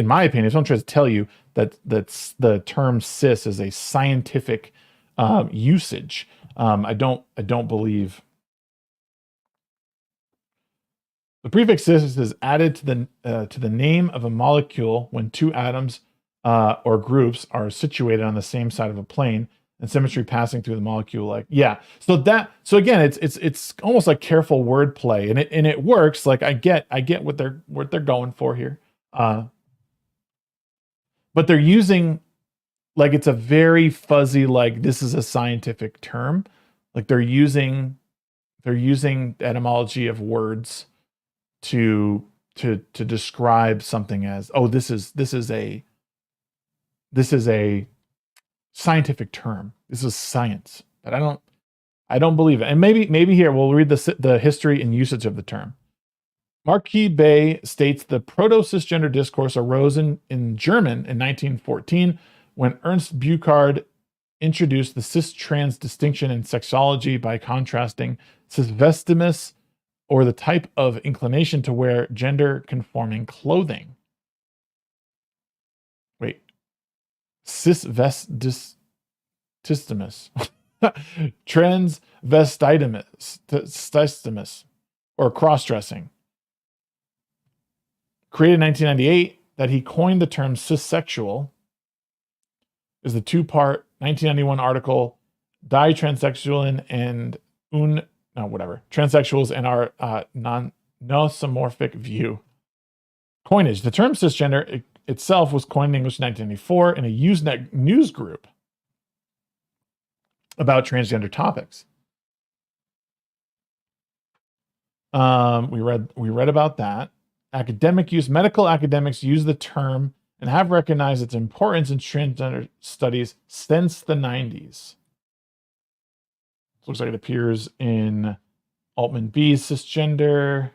my opinion, if someone tries to tell you that the term cis is a scientific usage, I don't believe. The prefix cis is added to the name of a molecule when two atoms or groups are situated on the same side of a plane and symmetry passing through the molecule. Like, yeah. So again, it's almost like careful wordplay, and it works. Like I get what they're going for here. But they're using, like, it's a very fuzzy, like, this is a scientific term. Like they're using etymology of words to describe something as, oh, this is a scientific term. This is science. But I don't believe it. And maybe here we'll read the history and usage of the term. Marquis Bay states the proto-cisgender discourse arose in German in 1914 when Ernst Burchard introduced the cis-trans distinction in sexology by contrasting cisvestimus, or the type of inclination to wear gender-conforming clothing. Wait. Cisvestimus. Transvestimus, or cross-dressing. Created in 1998, that he coined the term cissexual, is the two-part 1991 article Die Transsexuellen and transsexuals and our non-nosomorphic view. Coinage. The term cisgender itself was coined in English in 1994 in a Usenet news group about transgender topics. We read about that. Medical academics use the term and have recognized its importance in transgender studies since the 90s. Looks like it appears in Altman B's Cisgender,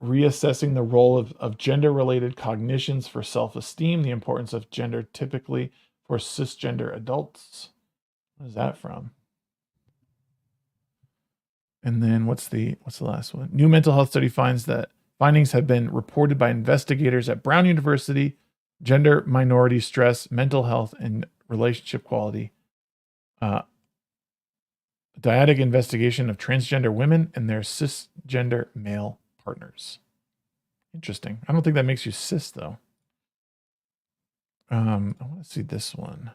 reassessing the role of gender-related cognitions for self-esteem, the importance of gender typically for cisgender adults. What is that from? And then what's the last one? New mental health study finds that findings have been reported by investigators at Brown University, gender minority stress, mental health, and relationship quality. Dyadic investigation of transgender women and their cisgender male partners. Interesting. I don't think that makes you cis, though. I want to see this one.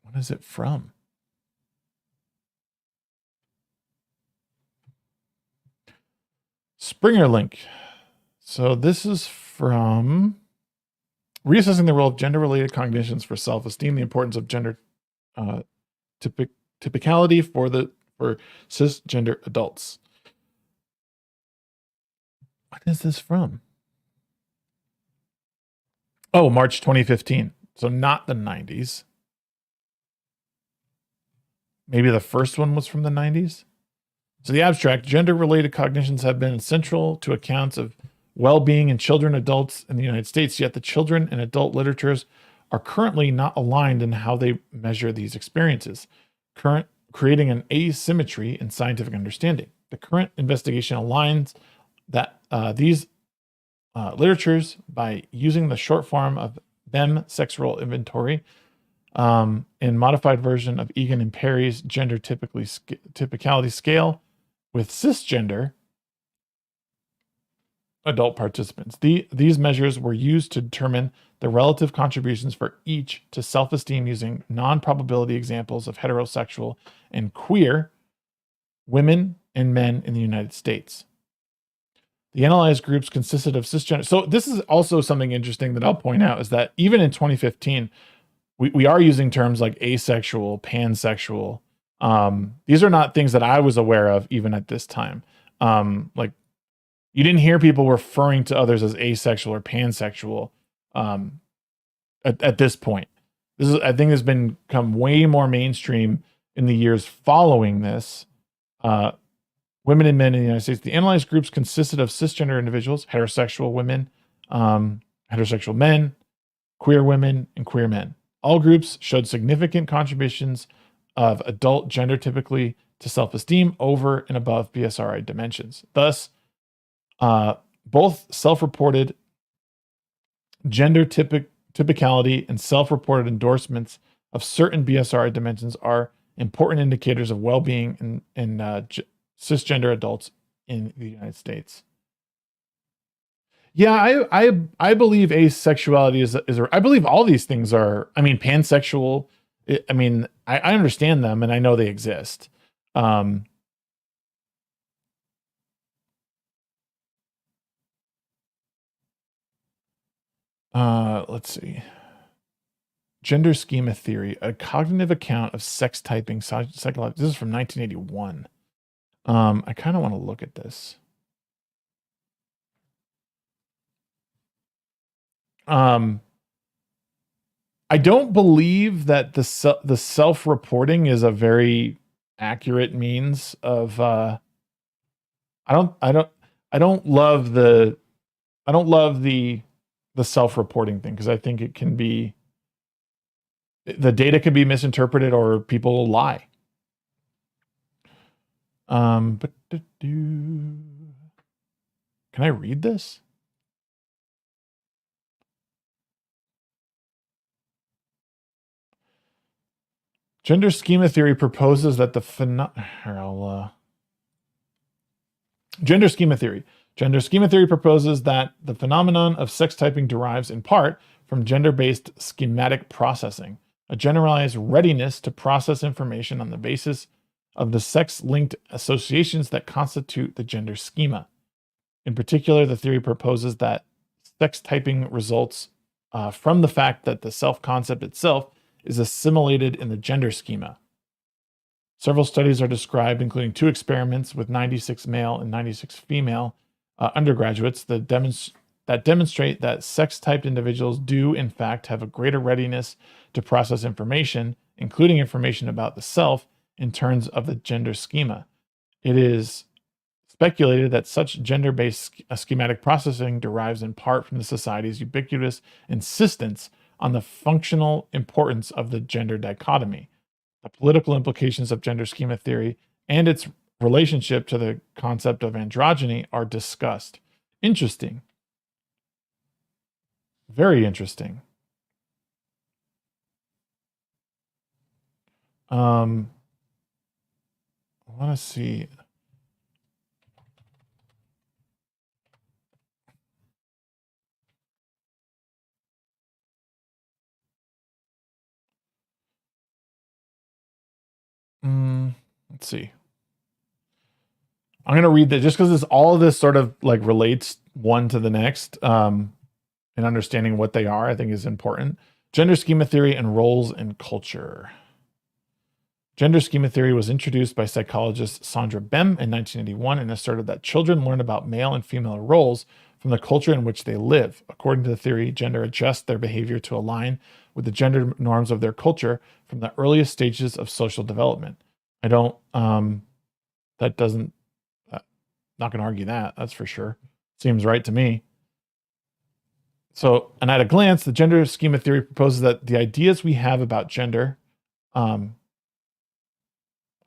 What is it from? Springer link. So this is from reassessing the role of gender-related cognitions for self-esteem, the importance of gender typicality for cisgender adults. What is this from? Oh, March 2015. So not the 90s. Maybe the first one was from the 90s. So the abstract, gender-related cognitions have been central to accounts of well-being in children and adults in the United States, yet the children and adult literatures are currently not aligned in how they measure these experiences, creating an asymmetry in scientific understanding. The current investigation aligns that these literatures by using the short form of BEM sex role inventory in modified version of Egan and Perry's gender typicality scale with cisgender adult participants. These measures were used to determine the relative contributions for each to self-esteem using non-probability examples of heterosexual and queer women and men in the United States. The analyzed groups consisted of cisgender. So this is also something interesting that I'll point out, is that even in 2015, we are using terms like asexual, pansexual. These are not things that I was aware of even at this time. Like You didn't hear people referring to others as asexual or pansexual at this point. I think has become way more mainstream in the years following this. Women and men in the United States. The analyzed groups consisted of cisgender individuals, heterosexual women, heterosexual men, queer women, and queer men. All groups showed significant contributions of adult gender typically to self-esteem over and above BSRI dimensions. Thus, both self-reported gender typicality and self-reported endorsements of certain BSRI dimensions are important indicators of well-being in cisgender adults in the United States. Yeah, I believe asexuality is I believe all these things are. I mean, pansexual. I mean, I understand them and I know they exist. Let's see. Gender schema theory, a cognitive account of sex typing psychology. This is from 1981. I kind of want to look at this. I don't believe that the self-reporting is a very accurate means of I don't love the self-reporting thing, because I think it can be, the data can be misinterpreted or people lie. But can I read this? Gender schema theory proposes that Gender schema theory. Gender schema theory proposes that the phenomenon of sex typing derives in part from gender-based schematic processing, a generalized readiness to process information on the basis of the sex-linked associations that constitute the gender schema. In particular, the theory proposes that sex typing results from the fact that the self-concept itself is assimilated in the gender schema. Several studies are described, including 2 experiments with 96 male and 96 female undergraduates that demonstrate that sex-typed individuals do, in fact, have a greater readiness to process information, including information about the self, in terms of the gender schema. It is speculated that such gender-based schematic processing derives in part from the society's ubiquitous insistence on the functional importance of the gender dichotomy. The political implications of gender schema theory and its relationship to the concept of androgyny are discussed. Interesting. Very interesting. I want to see. Let's see. I'm going to read that just because all of this sort of like relates one to the next, and understanding what they are, I think is important. Gender schema theory and roles in culture. Gender schema theory was introduced by psychologist Sandra Bem in 1981 and asserted that children learn about male and female roles from the culture in which they live. According to the theory, gender adjusts their behavior to align with the gender norms of their culture from the earliest stages of social development. Not going to argue that, that's for sure. Seems right to me. So, and at a glance, the gender schema theory proposes that the ideas we have about gender, our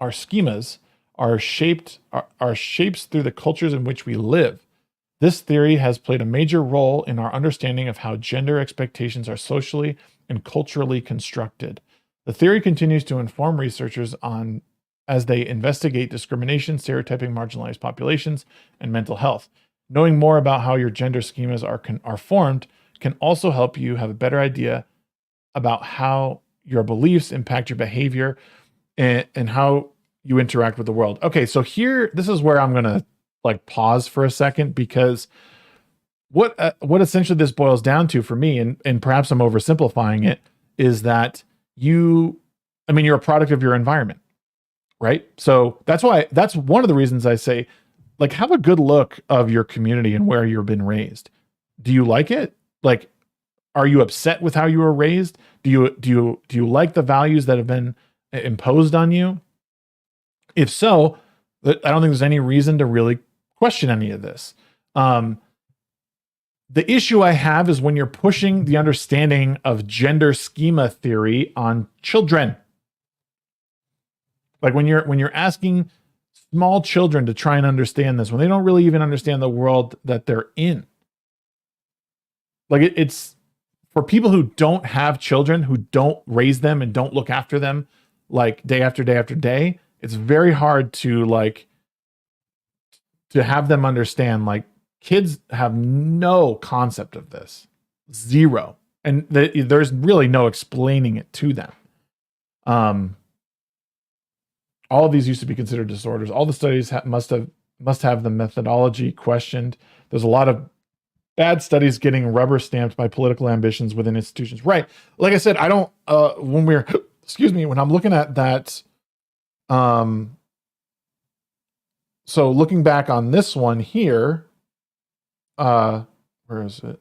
schemas, are shapes through the cultures in which we live. This theory has played a major role in our understanding of how gender expectations are socially and culturally constructed. The theory continues to inform researchers as they investigate discrimination, stereotyping marginalized populations, and mental health. Knowing more about how your gender schemas are formed can also help you have a better idea about how your beliefs impact your behavior and how you interact with the world. Okay, so this is where I'm going to like pause for a second, because what essentially this boils down to for me, and perhaps I'm oversimplifying it, is that you're a product of your environment, right? So that's one of the reasons I say like, have a good look of your community and where you've been raised. Do you like it? Like, are you upset with how you were raised? Do you like the values that have been imposed on you? If so, I don't think there's any reason to really question any of this. The issue I have is when you're pushing the understanding of gender schema theory on children. Like when you're asking small children to try and understand this, when they don't really even understand the world that they're in. Like it's for people who don't have children, who don't raise them and don't look after them like day after day after day, it's very hard to have them understand, like, kids have no concept of this. Zero. And there's really no explaining it to them. All of these used to be considered disorders. All the studies must have the methodology questioned. There's a lot of bad studies getting rubber stamped by political ambitions within institutions. Right. Like I said, I don't, when I'm looking at that, so looking back on this one here, where is it?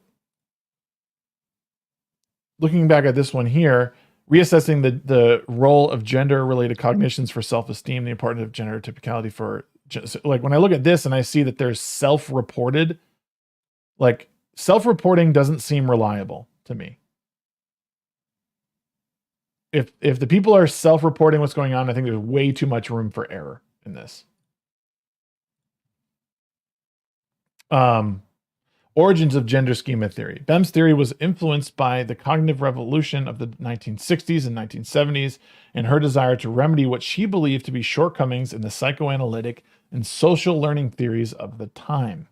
Looking back at this one here, reassessing the role of gender-related cognitions for self-esteem, the importance of gender typicality for, like, when I look at this and I see that there's self-reported, like, self-reporting doesn't seem reliable to me. If the people are self-reporting what's going on, I think there's way too much room for error in this. Origins of gender schema theory. Bem's theory was influenced by the cognitive revolution of the 1960s and 1970s and her desire to remedy what she believed to be shortcomings in the psychoanalytic and social learning theories of the time.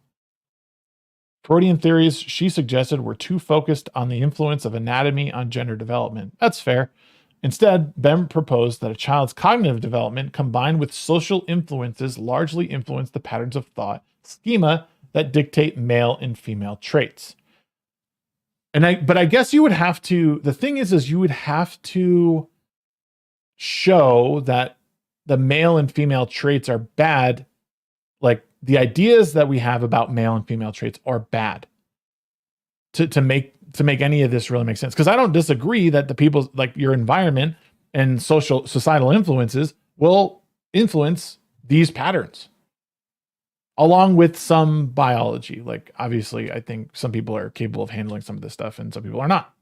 Freudian theories, she suggested, were too focused on the influence of anatomy on gender development. That's fair. Instead, Bem proposed that a child's cognitive development combined with social influences largely influence the patterns of thought schema that dictate male and female traits. But I guess you would have to, the thing is you would have to show that the male and female traits are bad. Like, the ideas that we have about male and female traits are bad to make any of this really make sense. Because I don't disagree that the people, like your environment and societal influences will influence these patterns, along with some biology. Like, obviously, I think some people are capable of handling some of this stuff and some people are not.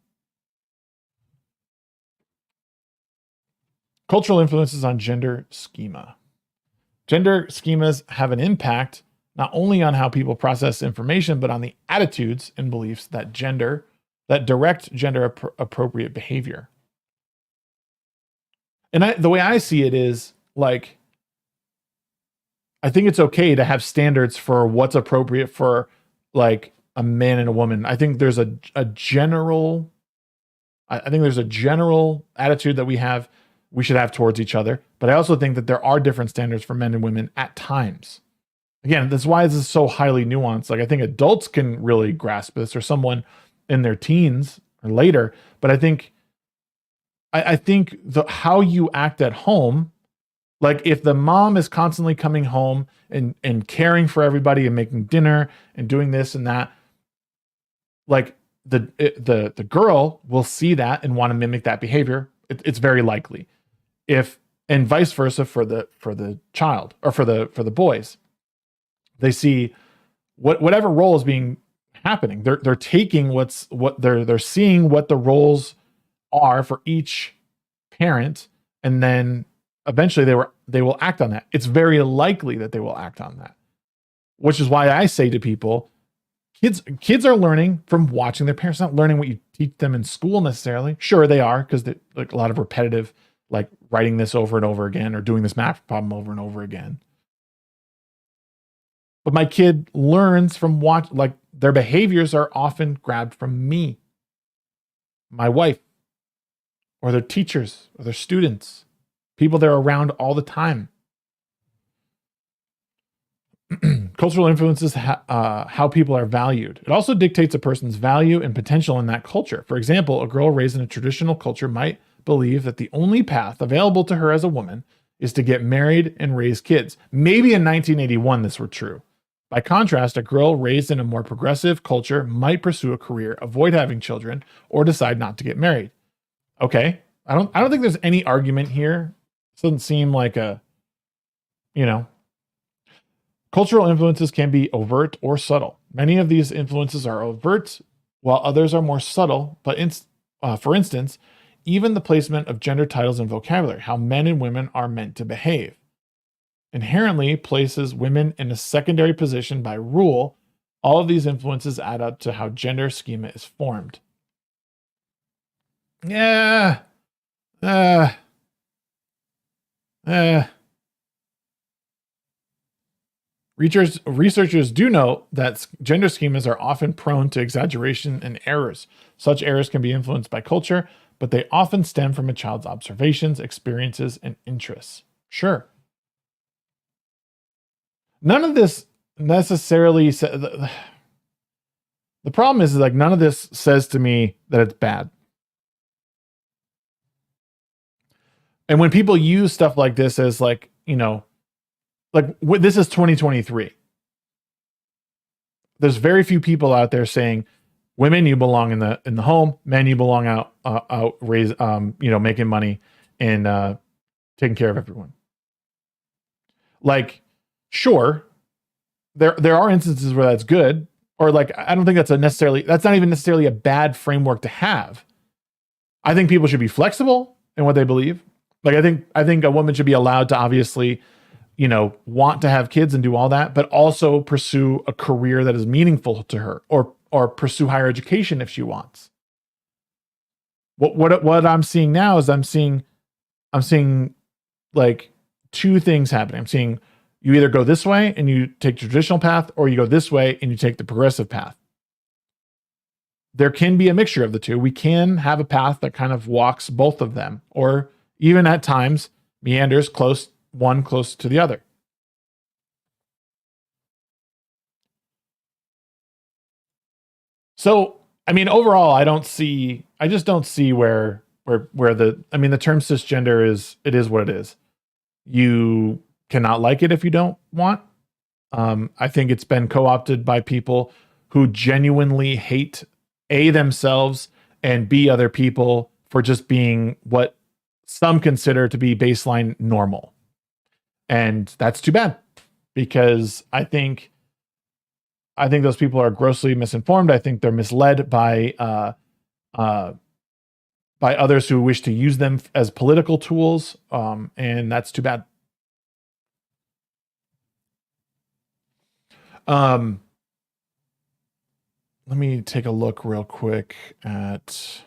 Cultural influences on gender schema. Gender schemas have an impact not only on how people process information, but on the attitudes and beliefs that direct gender appropriate behavior. And the way I see it is, like, I think it's okay to have standards for what's appropriate for, like, a man and a woman. I think there's a general attitude that we should have towards each other. But I also think that there are different standards for men and women at times. Again, that's why this is so highly nuanced. Like, I think adults can really grasp this, or someone in their teens or later. But I think how you act at home, like, if the mom is constantly coming home and caring for everybody and making dinner and doing this and that, like, the girl will see that and want to mimic that behavior. It's very likely. And vice versa for the child, or for the boys. They see whatever role is being happening. They're taking they're seeing what the roles are for each parent, and then eventually they will act on that. It's very likely that they will act on that. Which is why I say to people, kids are learning from watching their parents, not learning what you teach them in school necessarily. Sure, they are, because like a lot of repetitive, like writing this over and over again, or doing this math problem over and over again. But my kid learns from like, their behaviors are often grabbed from me, my wife, or their teachers, or their students, people they're around all the time. Cultural influences how people are valued. It also dictates a person's value and potential in that culture. For example, a girl raised in a traditional culture might believe that the only path available to her as a woman is to get married and raise kids. Maybe in 1981 this were true. By contrast, a girl raised in a more progressive culture might pursue a career, avoid having children, or decide not to get married. Okay. I don't think there's any argument here. It doesn't seem like a, cultural influences can be overt or subtle. Many of these influences are overt, while others are more subtle. But for instance, even the placement of gender titles and vocabulary, how men and women are meant to behave, inherently places women in a secondary position by rule. All of these influences add up to how gender schema is formed. Yeah. Researchers do know that gender schemas are often prone to exaggeration and errors. Such errors can be influenced by culture, but they often stem from a child's observations, experiences, and interests. Sure. None of this necessarily the problem is like none of this says to me that it's bad. And when people use stuff like this as like, this is 2023. There's very few people out there saying, women, you belong in the home, men, you belong out making money and taking care of everyone. Like, sure, there are instances where that's good, or like I don't think that's not even necessarily a bad framework to have. I think people should be flexible in what they believe. Like I think a woman should be allowed to obviously, want to have kids and do all that, but also pursue a career that is meaningful to her, or pursue higher education if she wants. What I'm seeing now is I'm seeing like two things happening. I'm seeing you either go this way and you take the traditional path, or you go this way and you take the progressive path. There can be a mixture of the two. We can have a path that kind of walks both of them, or even at times meanders close to the other. So, I mean, overall, I just don't see where the term cisgender is what it is. You cannot like it if you don't want. I think it's been co-opted by people who genuinely hate A, themselves, and B, other people for just being what some consider to be baseline normal. And that's too bad, because I think those people are grossly misinformed. I think they're misled by others who wish to use them as political tools. And that's too bad. Let me take a look real quick at.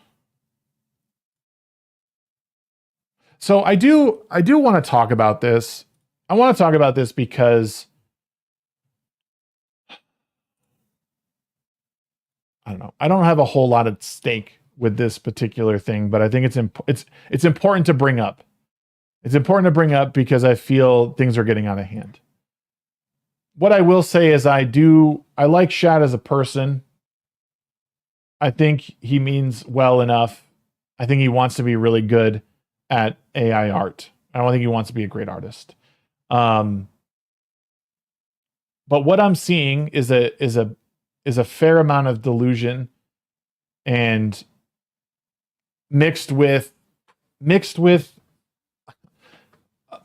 So I do want to talk about this. I want to talk about this because I don't know. I don't have a whole lot at stake with this particular thing, but I think it's important to bring up. It's important to bring up because I feel things are getting out of hand. What I will say is I like Shad as a person. I think he means well enough. I think he wants to be really good at AI art. I don't think he wants to be a great artist. But what I'm seeing is a fair amount of delusion, and mixed with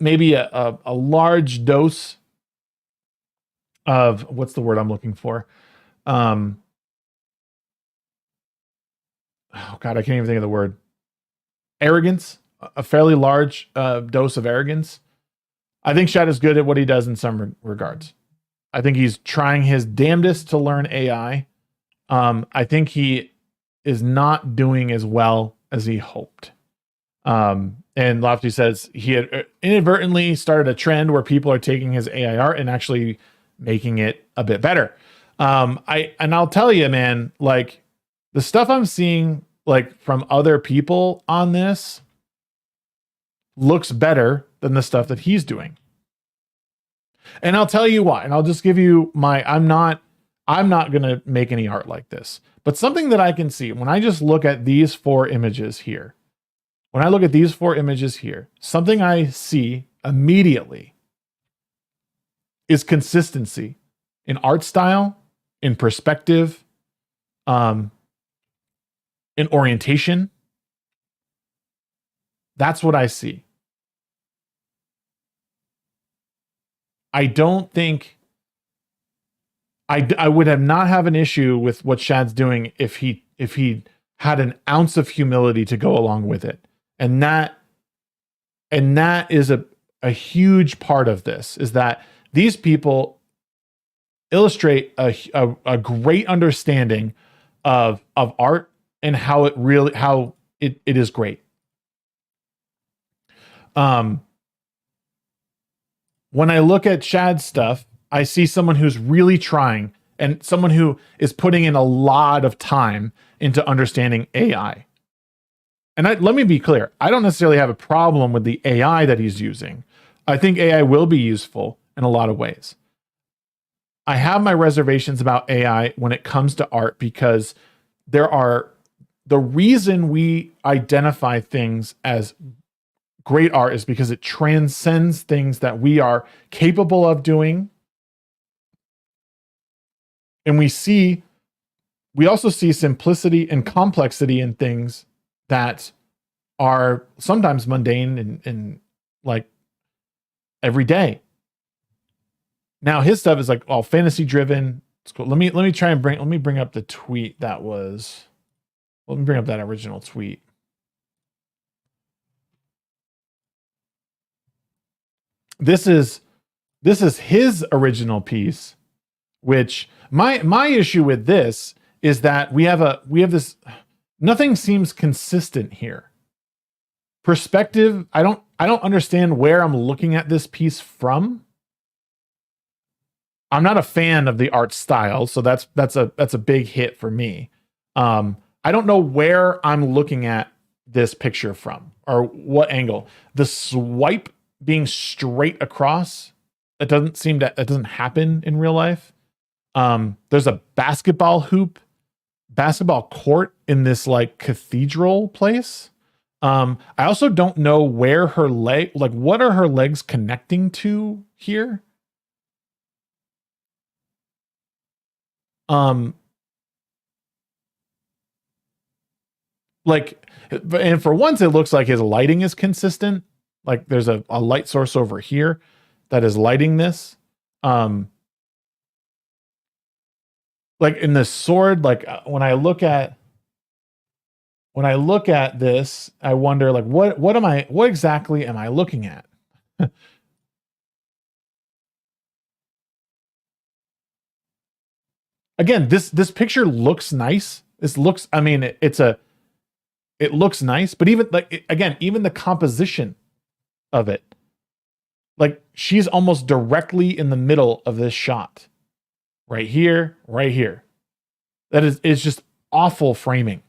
maybe a large dose of, what's the word I'm looking for? Oh God, I can't even think of the word. Arrogance, a fairly large dose of arrogance. I think Shad is good at what he does in some regards. I think he's trying his damnedest to learn AI. I think he is not doing as well as he hoped. And Lofty says he had inadvertently started a trend where people are taking his AI art and actually making it a bit better. I'll tell you, man, like the stuff I'm seeing like from other people on this looks better than the stuff that he's doing. And I'll tell you why. And I'll just give you I'm not going to make any art like this, but something that I can see when I just look at these four images here, something I see immediately is consistency in art style, in perspective, in orientation. That's what I see. I don't think I would have not have an issue with what Shad's doing if he had an ounce of humility to go along with it. And that is a huge part of this, is that these people illustrate a great understanding of art and how it is great. When I look at Shad's stuff, I see someone who's really trying and someone who is putting in a lot of time into understanding AI. And let me be clear, I don't necessarily have a problem with the AI that he's using. I think AI will be useful in a lot of ways. I have my reservations about AI when it comes to art, because the reason we identify things as great art is because it transcends things that we are capable of doing. And we also see simplicity and complexity in things that are sometimes mundane and like everyday. Now his stuff is like all fantasy driven. It's cool. Let me bring up the tweet that was. Let me bring up that original tweet. This is his original piece, which my issue with this is that we have this, nothing seems consistent here. Perspective, I don't understand where I'm looking at this piece from. I'm not a fan of the art style, so that's a big hit for me. I don't know where I'm looking at this picture from or what angle. The swipe being straight across, that doesn't happen in real life. There's a basketball court in this like cathedral place. I also don't know where her what are her legs connecting to here? And for once, it looks like his lighting is consistent. Like there's a light source over here that is lighting this. Like in the sword, like when I look at this, I wonder like what exactly am I looking at? Again, this picture looks nice. It looks nice, but even even the composition of it, like she's almost directly in the middle of this shot. Right here. It's just awful framing.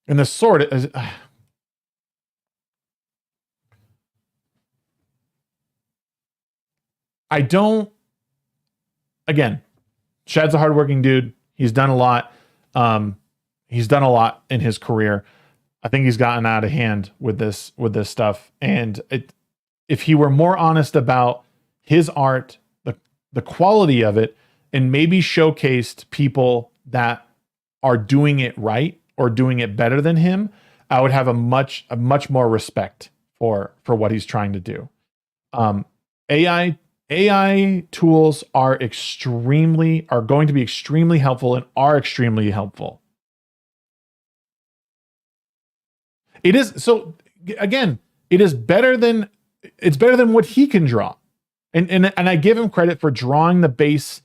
And the sword is again, Shad's a hardworking dude. He's done a lot. He's done a lot in his career. I think he's gotten out of hand with this stuff. And if he were more honest about his art, the quality of it, and maybe showcased people that are doing it right or doing it better than him, I would have a much more respect for what he's trying to do. AI tools are going to be extremely helpful and are extremely helpful. It is, so again, it's better than what he can draw. And I give him credit for drawing the base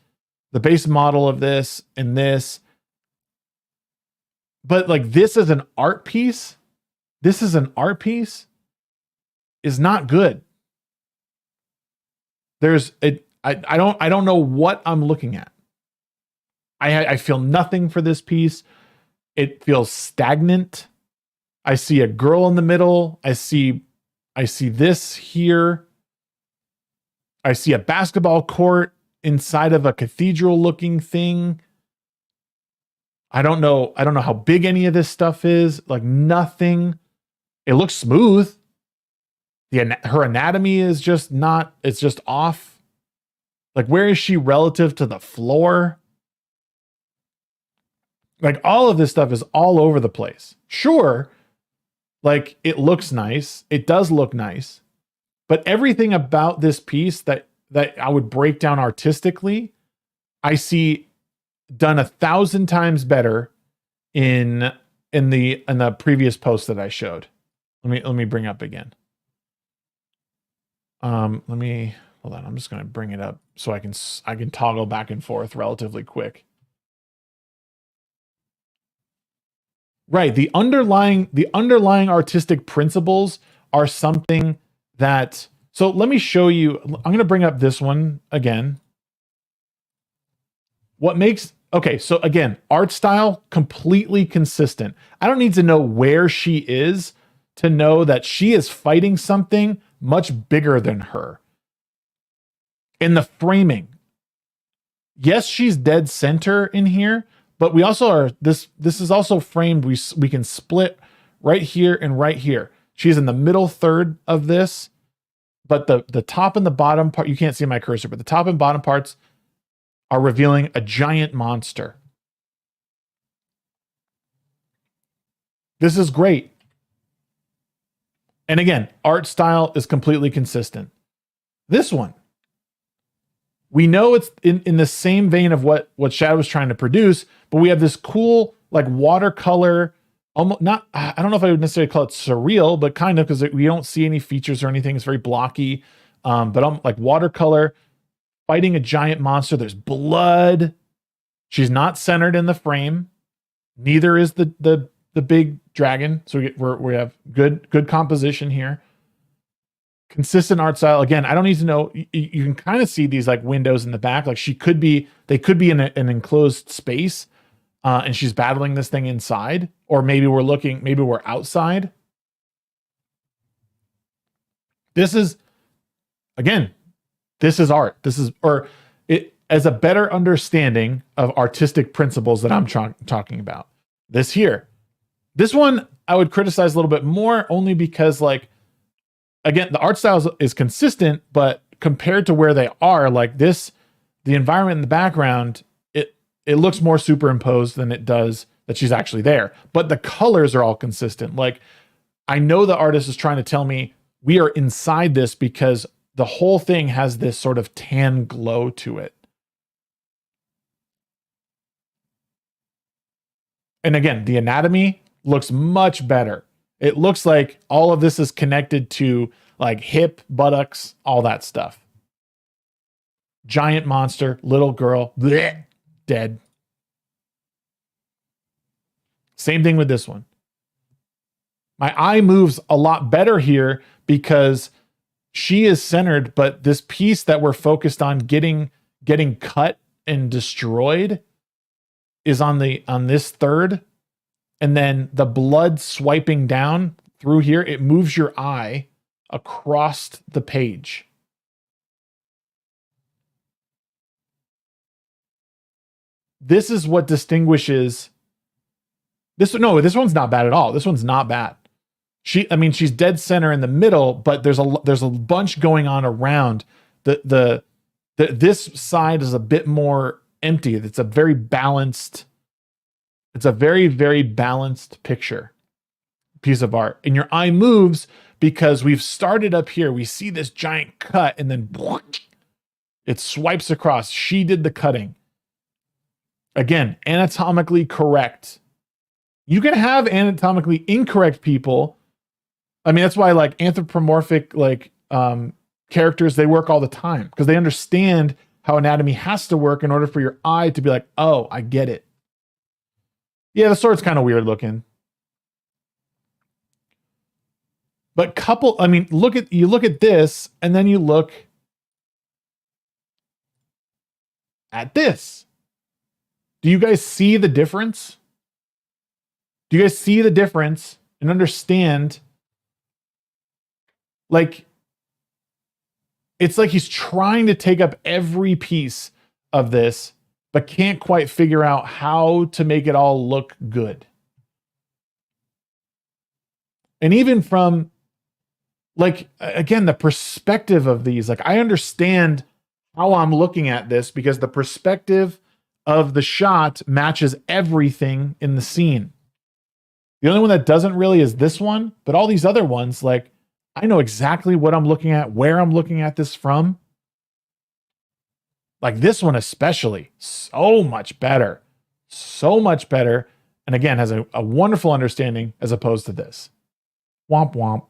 model of this and this. But like this is an art piece. This is an art piece is not good. I don't know what I'm looking at. I feel nothing for this piece. It feels stagnant. I see a girl in the middle. I see this here. I see a basketball court inside of a cathedral looking thing. I don't know how big any of this stuff is. Like nothing. It looks smooth. Her anatomy is just not, it's just off. Like, where is she relative to the floor? Like, all of this stuff is all over the place. Sure, like, it looks nice. It does look nice. But everything about this piece that I would break down artistically, I see done 1,000 times better in the previous post that I showed. Let me bring up again. Let me hold on. I'm just going to bring it up so I can toggle back and forth relatively quick. Right, the underlying artistic principles are something that, so let me show you. I'm going to bring up this one again. What makes, okay, so again, art style completely consistent. I don't need to know where she is to know that she is fighting something much bigger than her. In the framing, yes, she's dead center in here, but we also are, this is also framed, we can split right here and right here. She's in the middle third of this, but the top and the bottom part, you can't see my cursor, but the top and bottom parts are revealing a giant monster. This is great. And again, art style is completely consistent. This one, we know it's in the same vein of what Shag was trying to produce, but we have this cool, like, watercolor, almost not, I don't know if I would necessarily call it surreal, but kind of, because we don't see any features or anything. It's very blocky, but like watercolor fighting a giant monster. There's blood. She's not centered in the frame. Neither is the big dragon. So we have good composition here. Consistent art style. Again, I don't need to know. You can kind of see these like windows in the back. Like they could be in an enclosed space, and she's battling this thing inside, or maybe we're outside. This is art. This is, or it as a better understanding of artistic principles that I'm talking about. This one I would criticize a little bit more, only because, like, again, the art style is consistent, but compared to where they are, like this, the environment in the background, it looks more superimposed than it does that she's actually there. But the colors are all consistent. Like, I know the artist is trying to tell me we are inside this because the whole thing has this sort of tan glow to it. And again, the anatomy looks much better. It looks like all of this is connected to, like, hip, buttocks, all that stuff. Giant monster, little girl, bleh, dead. Same thing with this one. My eye moves a lot better here because she is centered, but this piece that we're focused on getting cut and destroyed is on this third. And then the blood swiping down through here, it moves your eye across the page. This is what distinguishes this. No, this one's not bad at all. This one's not bad. She's dead center in the middle, but there's a bunch going on around. This side is a bit more empty. It's a very balanced. It's a very, very balanced piece of art. And your eye moves because we've started up here. We see this giant cut, and then it swipes across. She did the cutting. Again, anatomically correct. You can have anatomically incorrect people. I mean, that's why, like, anthropomorphic, like, characters, they work all the time because they understand how anatomy has to work in order for your eye to be like, oh, I get it. Yeah, the sword's kind of weird looking. But you look at this, and then you look at this. Do you guys see the difference? Do you guys see the difference and understand? Like, it's like he's trying to take up every piece of this, but can't quite figure out how to make it all look good. And even from like, again, the perspective of these, like, I understand how I'm looking at this because the perspective of the shot matches everything in the scene. The only one that doesn't really is this one, but all these other ones, like, I know exactly what I'm looking at, where I'm looking at this from. Like this one especially, so much better. So much better. And again, has a wonderful understanding as opposed to this. Womp womp.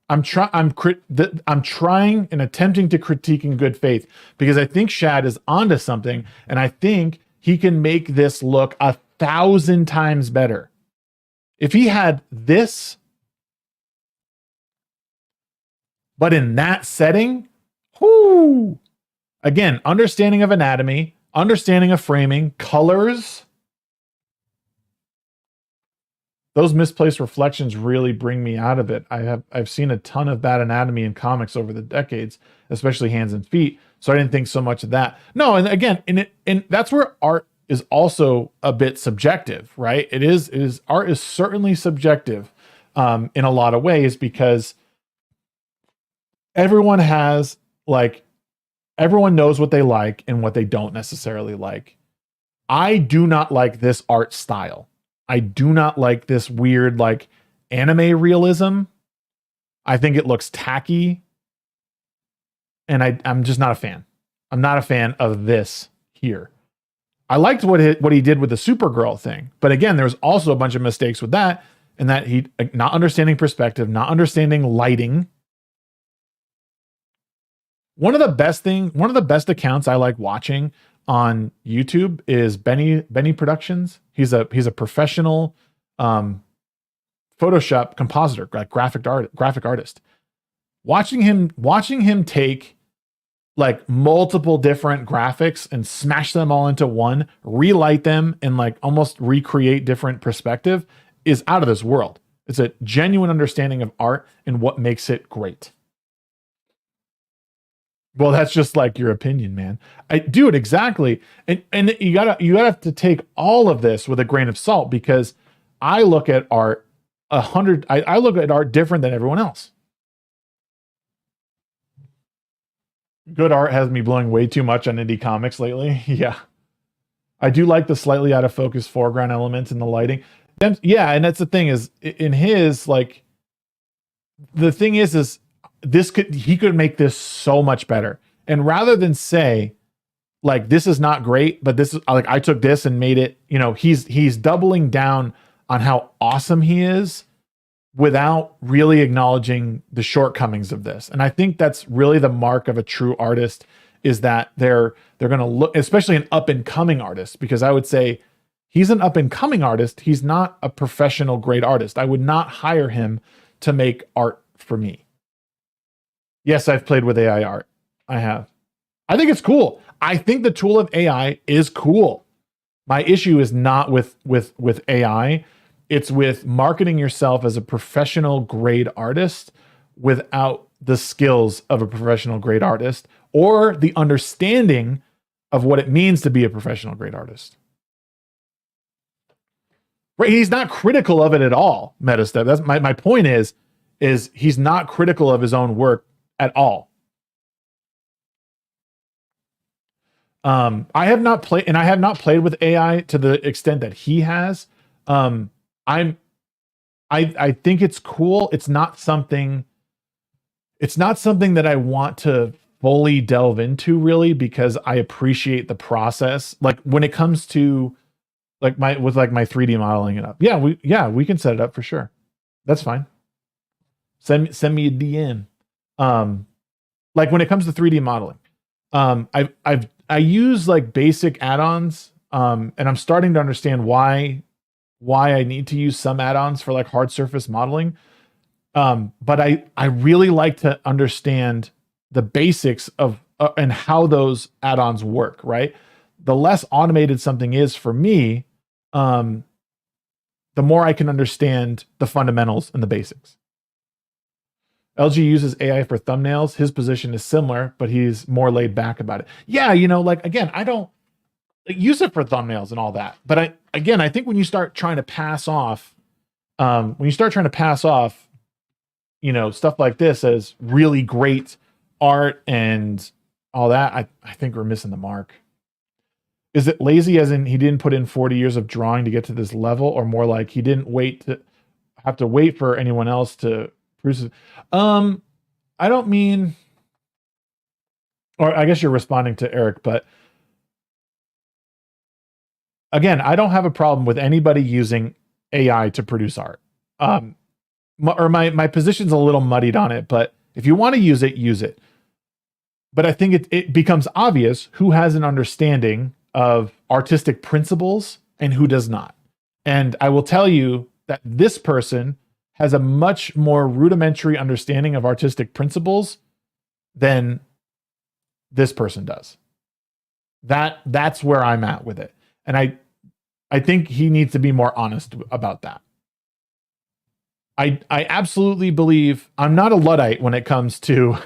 I'm trying and attempting to critique in good faith because I think Shad is onto something, and I think he can make this look 1,000 times better. If he had this, but in that setting, whoo! Again, understanding of anatomy, understanding of framing, colors. Those misplaced reflections really bring me out of it. I've seen a ton of bad anatomy in comics over the decades, especially hands and feet. So I didn't think so much of that. No, and again, and that's where art is also a bit subjective, right? It is art is certainly subjective in a lot of ways because everyone knows what they like and what they don't necessarily like. I do not like this art style. I do not like this weird, like, anime realism. I think it looks tacky. And I'm just not a fan. I'm not a fan of this here. I liked what he did with the Supergirl thing. But again, there was also a bunch of mistakes with that. And that he not understanding perspective, not understanding lighting. One of the best accounts I like watching on YouTube is Benny Productions. He's a professional Photoshop compositor, like graphic artist. Watching him take like multiple different graphics and smash them all into one, relight them, and like almost recreate different perspective is out of this world. It's a genuine understanding of art and what makes it great. Well, that's just like your opinion, man. I do it exactly. And you gotta take all of this with a grain of salt because I look at art I look at art different than everyone else. Good art has me blowing way too much on indie comics lately. Yeah. I do like the slightly out of focus foreground elements in the lighting. Yeah, and that's the thing is in his, like, the thing is he could make this so much better. And rather than say, like, this is not great, but this is like, I took this and made it, he's doubling down on how awesome he is without really acknowledging the shortcomings of this. And I think that's really the mark of a true artist is that they're going to look, especially an up and coming artist, because I would say he's an up and coming artist. He's not a professional great artist. I would not hire him to make art for me. Yes, I've played with AI art. I have. I think it's cool. I think the tool of AI is cool. My issue is not with AI. It's with marketing yourself as a professional grade artist without the skills of a professional grade artist or the understanding of what it means to be a professional grade artist. Right? He's not critical of it at all, Metastep. That's my point is he's not critical of his own work at all. I have not played with AI to the extent that he has. I think it's cool. It's not something that I want to fully delve into really because I appreciate the process. Like when it comes to my 3D modeling it up. Yeah, we can set it up for sure. That's fine. Send me a DM. Like when it comes to 3D modeling, I use like basic add-ons, and I'm starting to understand why I need to use some add-ons for like hard surface modeling. But I really like to understand the basics of and how those add-ons work, right? The less automated something is for me, the more I can understand the fundamentals and the basics. LG uses AI for thumbnails. His position is similar, but he's more laid back about it. Yeah, like again, I don't use it for thumbnails and all that. But I think when you start trying to pass off, stuff like this as really great art and all that, I think we're missing the mark. Is it lazy as in he didn't put in 40 years of drawing to get to this level, or more like he didn't have to wait for anyone else to produce it? I don't mean, or I guess you're responding to Eric, but again, I don't have a problem with anybody using AI to produce art. My position's a little muddied on it, but if you want to use it, use it. But I think it becomes obvious who has an understanding of artistic principles and who does not. And I will tell you that this person has a much more rudimentary understanding of artistic principles than this person does. That's where I'm at with it. And I think he needs to be more honest about that. I absolutely believe I'm not a Luddite when it comes to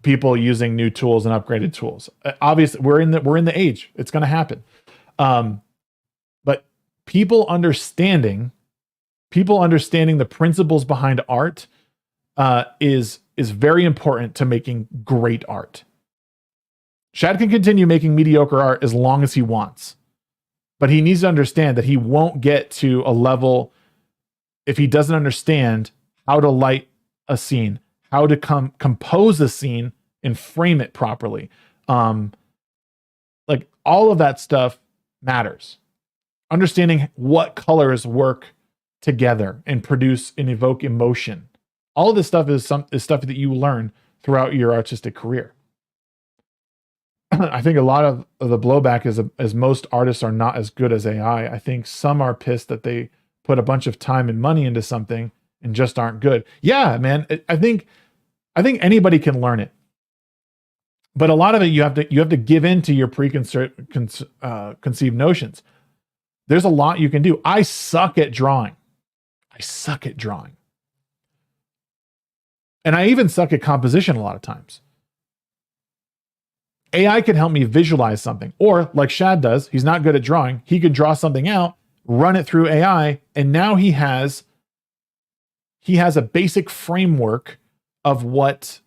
people using new tools and upgraded tools. Obviously, we're in the age. It's going to happen. But people understanding the principles behind art is very important to making great art. Shad can continue making mediocre art as long as he wants, but he needs to understand that he won't get to a level if he doesn't understand how to light a scene, how to compose a scene and frame it properly. Like all of that stuff matters. Understanding what colors work together and produce and evoke emotion. All of this stuff is stuff that you learn throughout your artistic career. I think a lot of the blowback is most artists are not as good as AI. I think some are pissed that they put a bunch of time and money into something and just aren't good. Yeah, man. I think anybody can learn it, but a lot of it you have to give in to your preconceived notions. There's a lot you can do. I suck at drawing. And I even suck at composition a lot of times. AI can help me visualize something, or like Shad does, he's not good at drawing. He could draw something out, run it through AI, and now he has a basic framework of what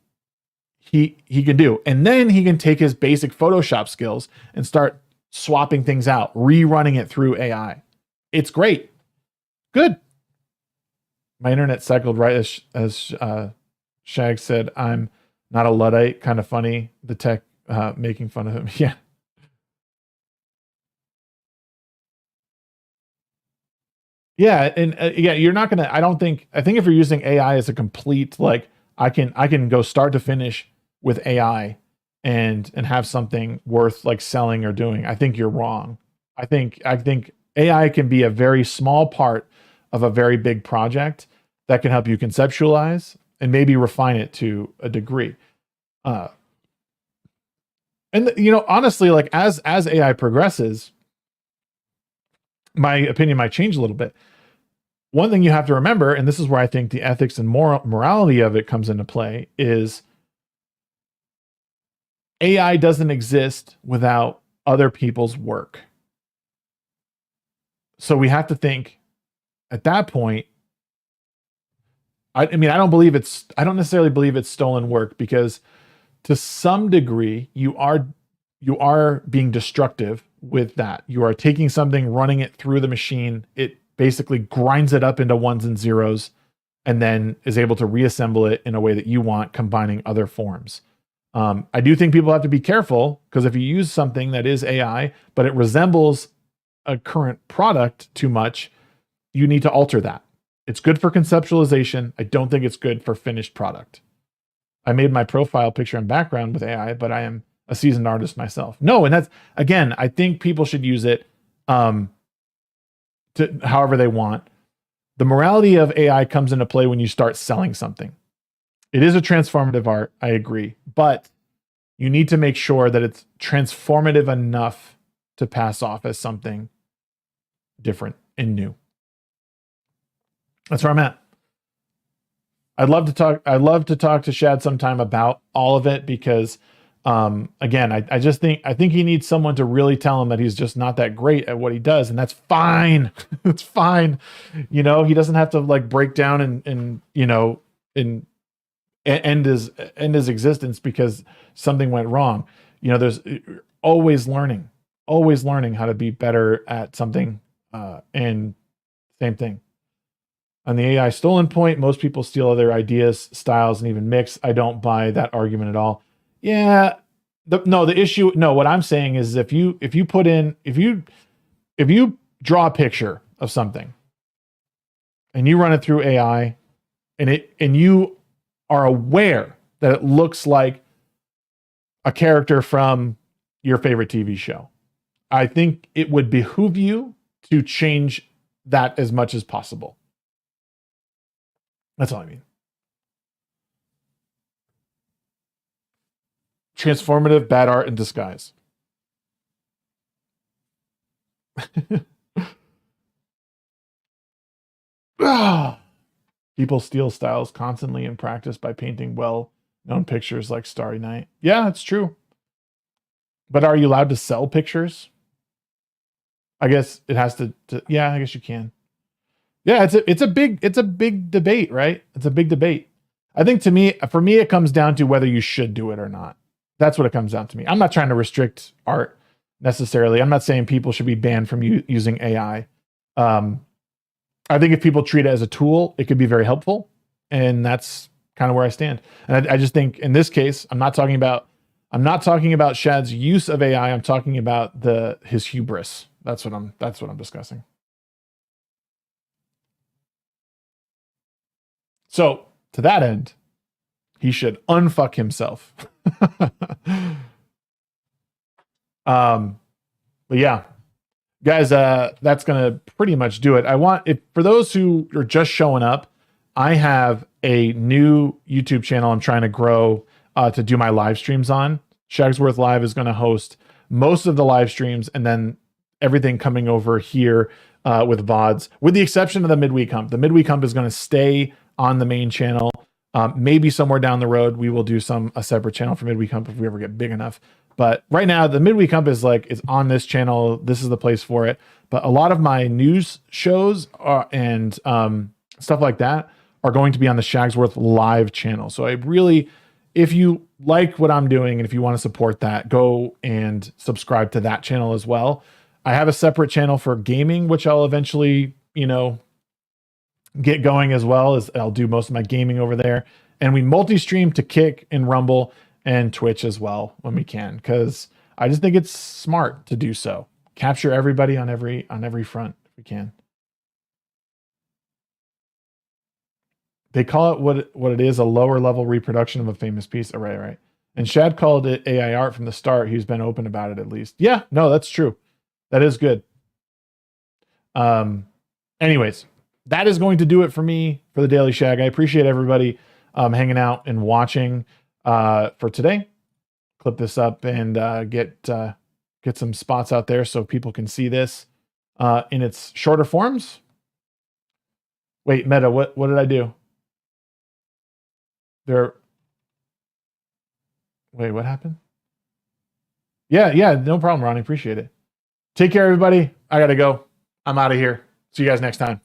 he can do. And then he can take his basic Photoshop skills and start swapping things out, rerunning it through AI. It's great. Good. My internet cycled right as Shag said, I'm not a Luddite, kind of funny. The tech making fun of him. Yeah. Yeah. And you're not going to, I think if you're using AI as a complete, like I can go start to finish with AI and have something worth like selling or doing, I think you're wrong. I think AI can be a very small part of a very big project that can help you conceptualize and maybe refine it to a degree. And honestly, like as AI progresses, my opinion might change a little bit. One thing you have to remember, and this is where I think the ethics and morality of it comes into play, is AI doesn't exist without other people's work. So we have to think at that point, I don't necessarily believe it's stolen work, because to some degree you are being destructive with that. You are taking something, running it through the machine. It basically grinds it up into ones and zeros and then is able to reassemble it in a way that you want, combining other forms. I do think people have to be careful, because if you use something that is AI, but it resembles a current product too much, you need to alter that. It's good for conceptualization. I don't think it's good for finished product. I made my profile picture and background with AI, but I am a seasoned artist myself. No, and that's, again, I think people should use it to however they want. The morality of AI comes into play when you start selling something. It is a transformative art, I agree, but you need to make sure that it's transformative enough to pass off as something different and new. That's where I'm at. I'd love to talk to Shad sometime about all of it, because Again, I think he needs someone to really tell him that he's just not that great at what he does, and that's fine. It's fine. He doesn't have to like break down and end his existence because something went wrong. There's always learning how to be better at something. And same thing on the AI stolen point. Most people steal other ideas, styles, and even mix. I don't buy that argument at all. Yeah. The issue. No, what I'm saying is if you draw a picture of something and you run it through AI and you are aware that it looks like a character from your favorite TV show, I think it would behoove you to change that as much as possible. That's all I mean. Transformative bad art in disguise. People steal styles constantly in practice by painting well-known pictures like Starry Night. Yeah, it's true. But are you allowed to sell pictures? I guess it has to yeah, I guess you can. Yeah, it's a big debate, right? It's a big debate. I think for me, it comes down to whether you should do it or not. That's what it comes down to me. I'm not trying to restrict art necessarily. I'm not saying people should be banned from using AI. I think if people treat it as a tool, it could be very helpful. And that's kind of where I stand. And I just think in this case, I'm not talking about Shad's use of AI. I'm talking about his hubris. That's what I'm discussing. So to that end, he should unfuck himself. But yeah, guys, that's gonna pretty much do it. For those who are just showing up, I have a new YouTube channel I'm trying to grow to do my live streams on. Shagsworth Live is going to host most of the live streams, and then everything coming over here with VODs, with the exception of the midweek hump. The midweek hump is going to stay on the main channel. Maybe somewhere down the road we will do a separate channel for midweek hump if we ever get big enough. But right now the midweek hump is on this channel. This is the place for it. But a lot of my news shows and stuff like that are going to be on the Shagsworth Live channel. So if you like what I'm doing and if you want to support that, go and subscribe to that channel as well. I have a separate channel for gaming, which I'll eventually, get going as well. As I'll do most of my gaming over there. And we multi-stream to Kick and Rumble and Twitch as well when we can, because I just think it's smart to do so. Capture everybody on every front if we can. They call it what it is, a lower level reproduction of a famous piece. Right. And Shad called it AI art from the start. He's been open about it at least. Yeah, no, that's true. That is good. Anyways, that is going to do it for me for the Daily Shag. I appreciate everybody hanging out and watching for today. Clip this up and get some spots out there so people can see this in its shorter forms. Wait, Meta, what did I do? Wait, what happened? Yeah, no problem, Ronnie. Appreciate it. Take care, everybody. I gotta go. I'm out of here. See you guys next time.